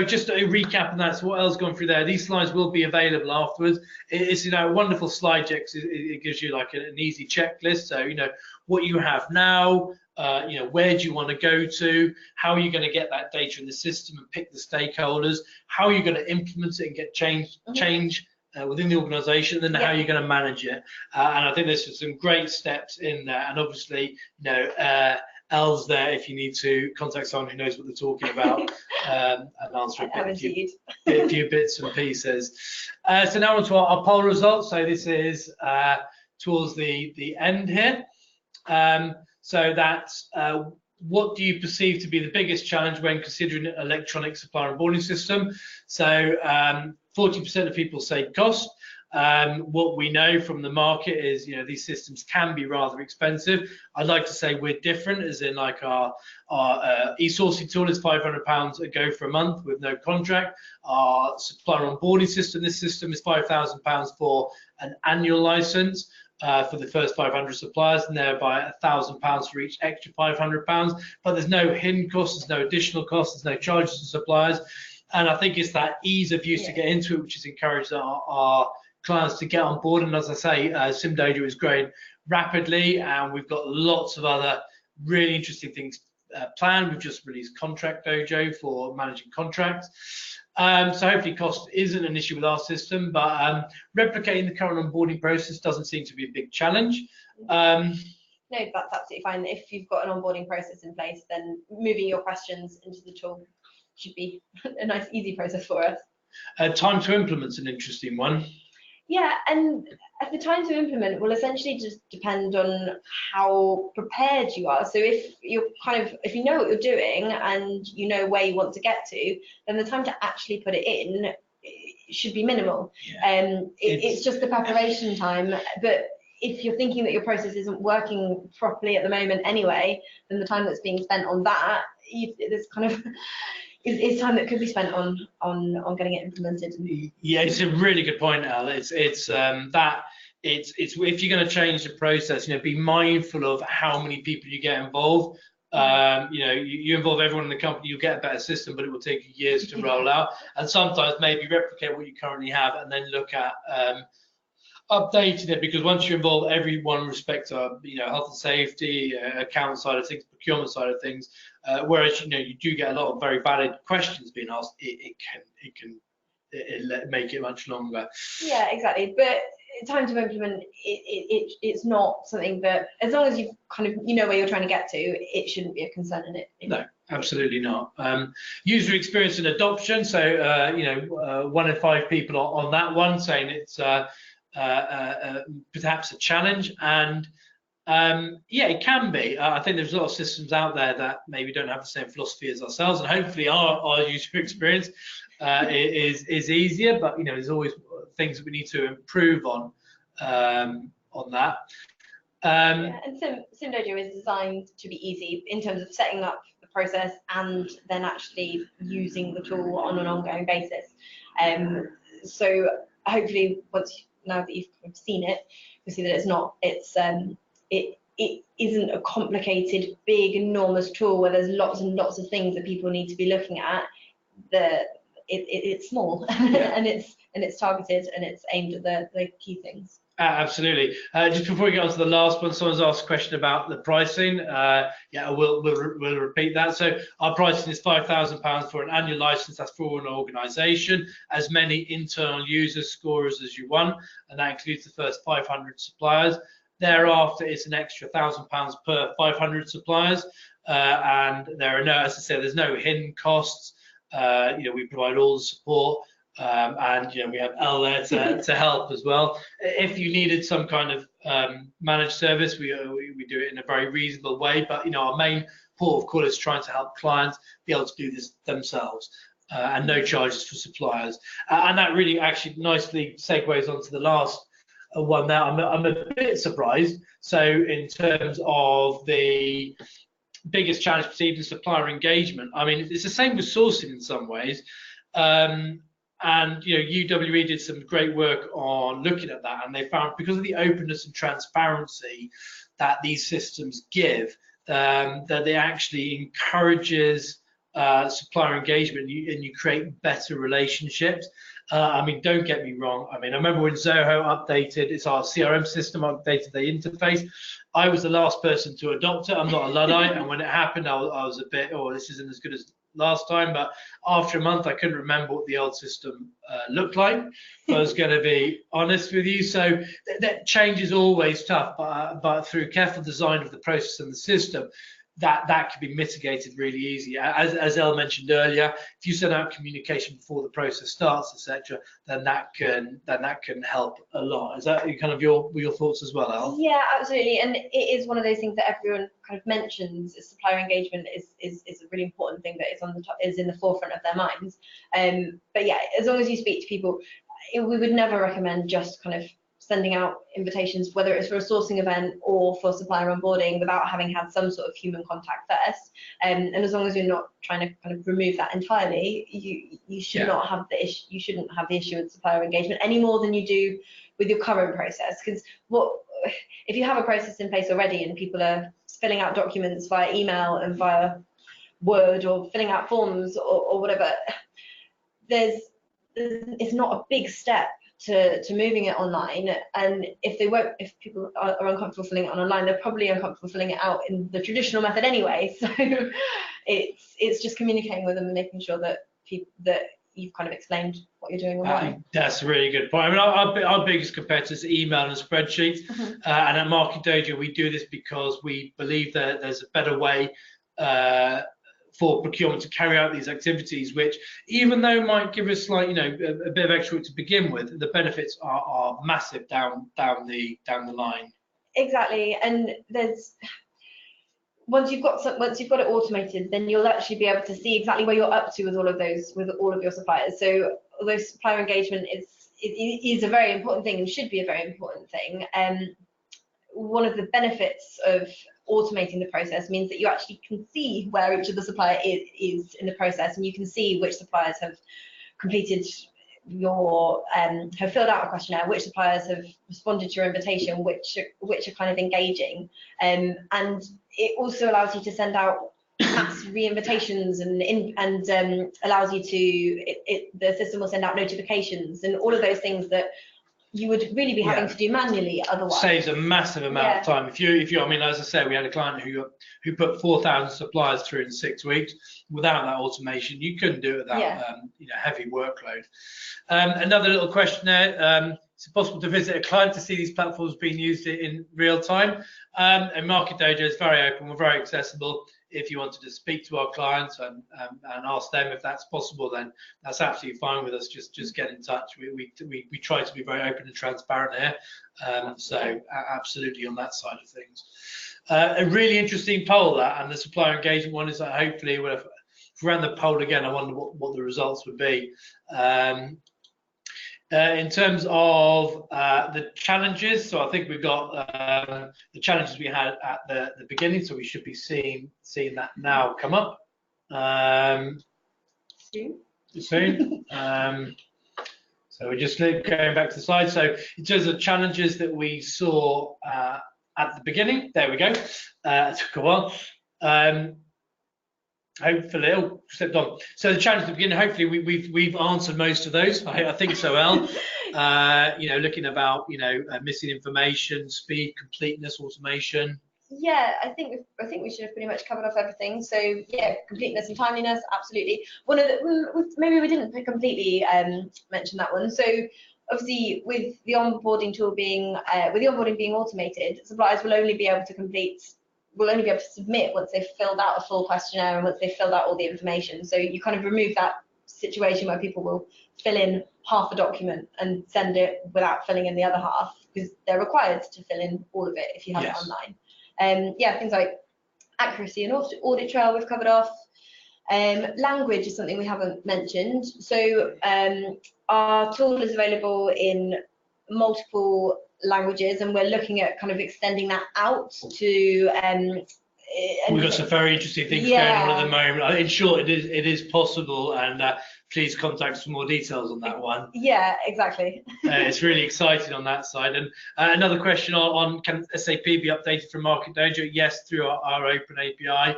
just a recap on that. So what else has gone through there? These slides will be available afterwards. It's a wonderful slide deck. It gives you like an easy checklist. So what you have now. Where do you want to go to? How are you going to get that data in the system and pick the stakeholders? How are you going to implement it and get change within the organisation? And then how are you going to manage it? And I think there's some great steps in there. And obviously, Elle's there if you need to contact someone who knows what they're talking about and answer a few bits and pieces. So now on to our poll results. So this is towards the end here. So that's what do you perceive to be the biggest challenge when considering an electronic supplier onboarding system? So 40% of people say cost, What we know from the market is, these systems can be rather expensive. I'd like to say we're different, as in like our e-sourcing tool is £500 a go for a month with no contract. Our supplier onboarding system, this system is £5,000 for an annual license. For the first 500 suppliers, and thereby £1,000 for each extra £500. But there's no hidden costs, there's no additional costs, there's no charges to suppliers. And I think it's that ease of use to get into it, which has encouraged our clients to get on board. And as I say, SimDojo is growing rapidly, and we've got lots of other really interesting things planned. We've just released Contract Dojo for managing contracts. So hopefully cost isn't an issue with our system, but replicating the current onboarding process doesn't seem to be a big challenge. No, that's absolutely fine. If you've got an onboarding process in place, then moving your questions into the tool should be a nice, easy process for us. Time to implement's an interesting one. Yeah, and the time to implement will essentially just depend on how prepared you are. So if you know what you're doing and you know where you want to get to, then the time to actually put it in should be minimal. Yeah. It's just the preparation time. But if you're thinking that your process isn't working properly at the moment anyway, then the time that's being spent on that, there's kind of is time that could be spent on getting it implemented. Yeah, it's a really good point, Al. It's if you're going to change the process, be mindful of how many people you get involved. You involve everyone in the company, you'll get a better system, but it will take you years to roll out. And sometimes maybe replicate what you currently have and then look at updating it, because once you involve everyone in respect to health and safety, account side of things, procurement side of things, whereas you do get a lot of very valid questions being asked, it can make it much longer. Yeah, exactly. But time to implement, it's not something that, as long as you've know where you're trying to get to, it shouldn't be a concern in it. No, absolutely not. User experience and adoption. So 1 in 5 people are on that one, saying it's perhaps a challenge, and yeah, it can be. I think there's a lot of systems out there that maybe don't have the same philosophy as ourselves, and hopefully our user experience is easier. But there's always things that we need to improve on that. Yeah, and SimDojo is designed to be easy in terms of setting up the process and then actually using the tool on an ongoing basis. So hopefully now that you've kind of seen it, you'll see that it isn't a complicated, big, enormous tool where there's lots and lots of things that people need to be looking at. It's small and it's targeted and it's aimed at the key things. Absolutely. Just before we get on to the last one, someone's asked a question about the pricing. Yeah, we'll repeat that. So our pricing is £5,000 for an annual license. That's for an organisation, as many internal users, scorers as you want, and that includes the first 500 suppliers. Thereafter, it's an extra £1,000 per 500 suppliers, and there are no, as I said, there's no hidden costs. We provide all the support. And we have Elle there to help as well. If you needed some kind of managed service, we do it in a very reasonable way. But our main port of call is trying to help clients be able to do this themselves, and no charges for suppliers. And that really actually nicely segues onto the last one. Now I'm a bit surprised. So in terms of the biggest challenge perceived in supplier engagement, I mean, it's the same with sourcing in some ways. And UWE did some great work on looking at that, and they found, because of the openness and transparency that these systems give, that they actually encourages supplier engagement, and you create better relationships. I mean, don't get me wrong. I mean, I remember when Zoho updated, it's our CRM system, updated the interface. I was the last person to adopt it. I'm not a Luddite, and when it happened, I was a bit, oh, this isn't as good as last time. But after a month, I couldn't remember what the old system looked like. I was going to be honest with you. So that change is always tough, but through careful design of the process and the system, that can be mitigated really easy. As Elle mentioned earlier, if you send out communication before the process starts, etc., then that can help a lot. Is that kind of your thoughts as well, Elle? Yeah, absolutely. And it is one of those things that everyone kind of mentions. Supplier engagement is a really important thing that is in the forefront of their minds. But yeah, as long as you speak to people, we would never recommend just kind of sending out invitations, whether it's for a sourcing event or for supplier onboarding, without having had some sort of human contact first. And as long as you're not trying to kind of remove that entirely, you should not have the issue. You shouldn't have the issue with supplier engagement any more than you do with your current process. Because if you have a process in place already and people are filling out documents via email and via Word or filling out forms or whatever, it's not a big step to moving it online. And if people are uncomfortable filling it online, they're probably uncomfortable filling it out in the traditional method anyway. So it's just communicating with them and making sure that you've kind of explained what you're doing online. That's a really good point. I mean, our biggest competitors are email and spreadsheets. And at Market Dojo, we do this because we believe that there's a better way for procurement to carry out these activities, which, even though might give us like, a bit of extra to begin with, the benefits are massive down the line. Exactly. And once you've got it automated, then you'll actually be able to see exactly where you're up to with all of your suppliers. So although supplier engagement is a very important thing and should be a very important thing, one of the benefits of automating the process means that you actually can see where each of the supplier is in the process, and you can see which suppliers have completed have filled out a questionnaire, which suppliers have responded to your invitation, which are kind of engaging, and it also allows you to send out mass re-invitations and allows you to the system will send out notifications and all of those things that you would really be having to do manually otherwise. Saves a massive amount of time. If you, I mean, as I said, we had a client who put 4,000 suppliers through in 6 weeks. Without that automation, you couldn't do it without heavy workload. Another little question there. Is it possible to visit a client to see these platforms being used in real time? And Market Dojo is very open. We're very accessible. If you wanted to speak to our clients and ask them if that's possible, then that's absolutely fine with us. Just get in touch. We try to be very open and transparent here. So absolutely on that side of things. A really interesting poll that, and the supplier engagement one is that hopefully if we ran the poll again, I wonder what the results would be. In terms of the challenges, so I think we've got the challenges we had at the beginning, so we should be seeing that now come up soon. So we're just going back to the slide. So in terms of challenges that we saw at the beginning, there we go. It took a while. Hopefully, stepped on. So the challenge at the beginning, hopefully we've answered most of those. I think so, El. Looking about missing information, speed, completeness, automation. Yeah, I think we should have pretty much covered off everything. So yeah, completeness and timeliness, absolutely. One of the maybe we didn't completely mention that one. So obviously, with the onboarding tool being being automated, suppliers will only be able to submit once they've filled out a full questionnaire and once they've filled out all the information. So you kind of remove that situation where people will fill in half a document and send it without filling in the other half, because they're required to fill in all of it if you have it online. Things like accuracy and audit trail we've covered off. Language is something we haven't mentioned. So our tool is available in multiple languages, and we're looking at kind of extending that out to we've got some very interesting things going on at the moment. In short, it is possible, and please contact us for more details on that one. Yeah, exactly. It's really exciting on that side. And another question on can SAP be updated from Market Dojo? Yes, through our open API.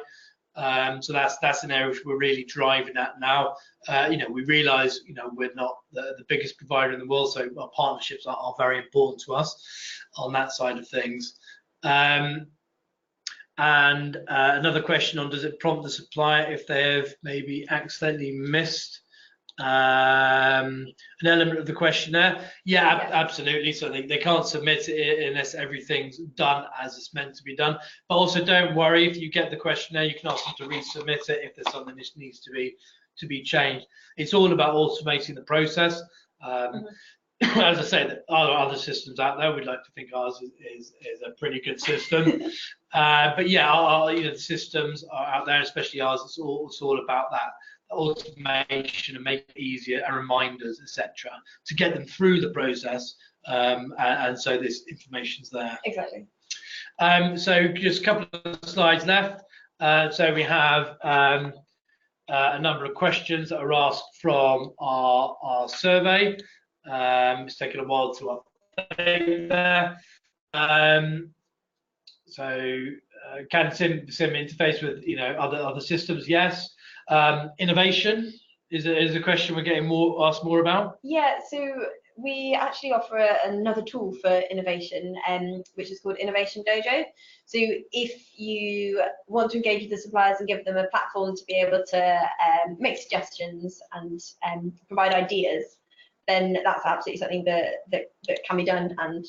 So that's an area which we're really driving at now. We realise we're not the biggest provider in the world, so our partnerships are very important to us on that side of things. And another question on, does it prompt the supplier if they have maybe accidentally missed an element of the questionnaire? Yeah, absolutely. So they can't submit it unless everything's done as it's meant to be done. But also, don't worry, if you get the questionnaire, you can ask them to resubmit it if there's something that needs to be changed. It's all about automating the process. As I say, there are other systems out there. We'd like to think ours is a pretty good system. But yeah, the systems are out there, especially ours. It's all about automation and make it easier, and reminders, etc., to get them through the process, and so this information's there. Exactly. So just a couple of slides left. So we have a number of questions that are asked from our survey. It's taken a while to update there. Can SIM interface with other systems? Yes. Innovation is a question we're getting asked more about. Yeah, so we actually offer another tool for innovation, which is called Innovation Dojo. So if you want to engage with the suppliers and give them a platform to be able to make suggestions and provide ideas, then that's absolutely something that can be done, and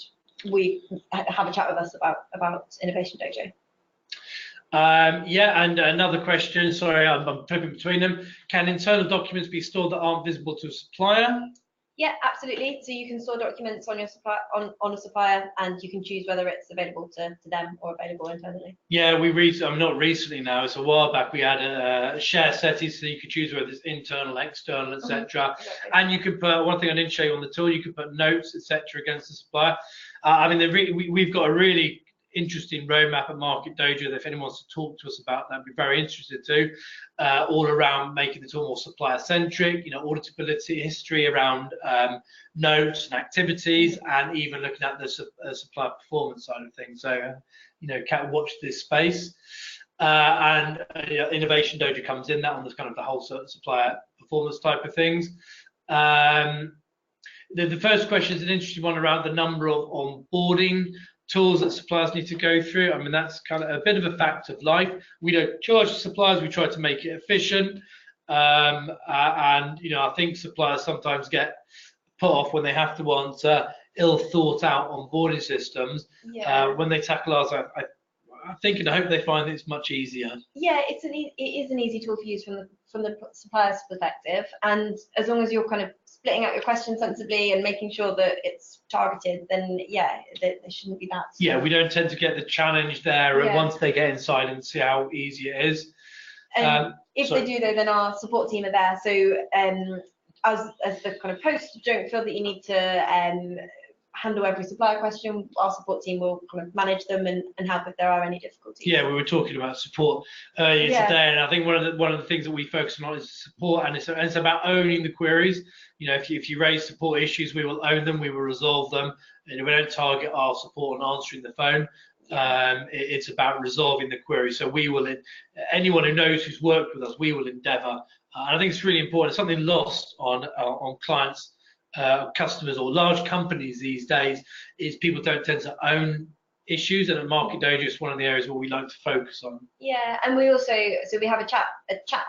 we have a chat with us about Innovation Dojo. Yeah, and another question, sorry, I'm flipping between them. Can internal documents be stored that aren't visible to a supplier? Yeah, absolutely. So you can store documents on your on a supplier, and you can choose whether it's available to them or available internally. Yeah, not recently now, it's a while back, we had a share settings, so you could choose whether it's internal, external, etc. Exactly. And you could put, one thing I didn't show you on the tool, you could put notes, etc. against the supplier. I mean, we've got a really interesting roadmap at Market Dojo that if anyone wants to talk to us about that, I'd be very interested to, all around making the tool more supplier centric, auditability history around notes and activities, and even looking at the supplier performance side of things. So watch this space, and Innovation Dojo comes in that on this kind of the whole supplier performance type of things. The first question is an interesting one around the number of onboarding tools that suppliers need to go through. I mean, that's kind of a bit of a fact of life. We don't charge suppliers, we try to make it efficient. And I think suppliers sometimes get put off when they have to want ill thought out onboarding systems. Yeah. When they tackle ours, I think and I hope they find it's much easier. Yeah, it is an easy tool to use from the supplier's perspective, and as long as you're kind of splitting out your questions sensibly and making sure that it's targeted, then yeah, there shouldn't be that. Yeah, we don't tend to get the challenge there, and once they get inside and see how easy it is. And if they do, though, then our support team are there. So as the kind of host, don't feel that you need to handle every supplier question. Our support team will kind of manage them and help if there are any difficulties. Yeah, we were talking about support earlier today, and I think one of the things that we focus on is support, and it's about owning the queries. If you raise support issues, we will own them, we will resolve them, and we don't target our support on answering the phone. It's about resolving the query. So we will, anyone who knows who's worked with us, we will endeavour. And I think it's really important. Something lost on clients. Customers or large companies these days is people don't tend to own issues, and at Market Dojo is one of the areas where we like to focus on. Yeah, and we also we have a chat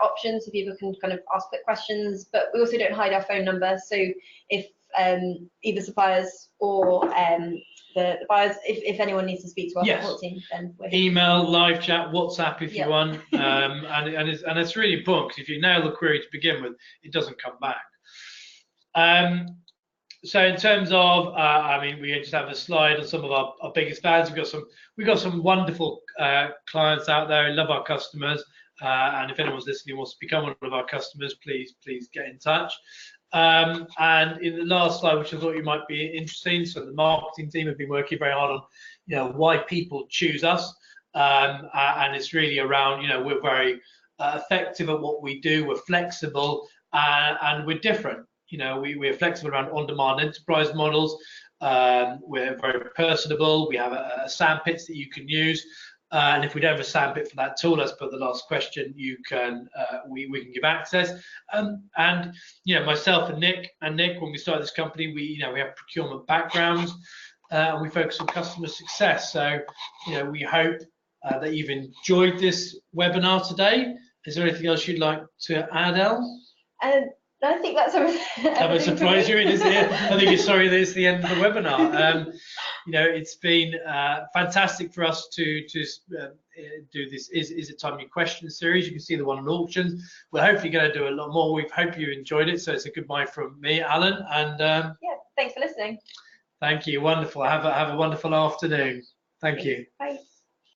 option so people can kind of ask quick questions, but we also don't hide our phone number. So if either suppliers or the buyers, if anyone needs to speak to our support team, then we're here. Email, live chat, WhatsApp if you want, and it's really important, because if you nail the query to begin with, it doesn't come back. So in terms of, we just have a slide on some of our biggest fans. We've got some wonderful clients out there who love our customers, and if anyone's listening wants to become one of our customers, please get in touch. And in the last slide, which I thought you might be interesting, so the marketing team have been working very hard on, why people choose us, and it's really around, we're very effective at what we do, we're flexible, and we're different. We're flexible around on-demand enterprise models. We're very personable. We have a sandpits that you can use, and if we don't have a sandpit for that tool, as per the last question, you can we can give access. And myself and Nick, when we started this company, we have procurement backgrounds, and we focus on customer success. So we hope that you've enjoyed this webinar today. Is there anything else you'd like to add, Elle? I think that's everything. That would surprise you, is it? I think you're sorry that it's the end of the webinar. It's been fantastic for us to do this Is It Time You Question series. You can see the one on auctions. We're hopefully going to do a lot more. We hope you enjoyed it. So it's a goodbye from me, Alun. And yeah, thanks for listening. Thank you. Wonderful. Have a wonderful afternoon. Thank you. Bye.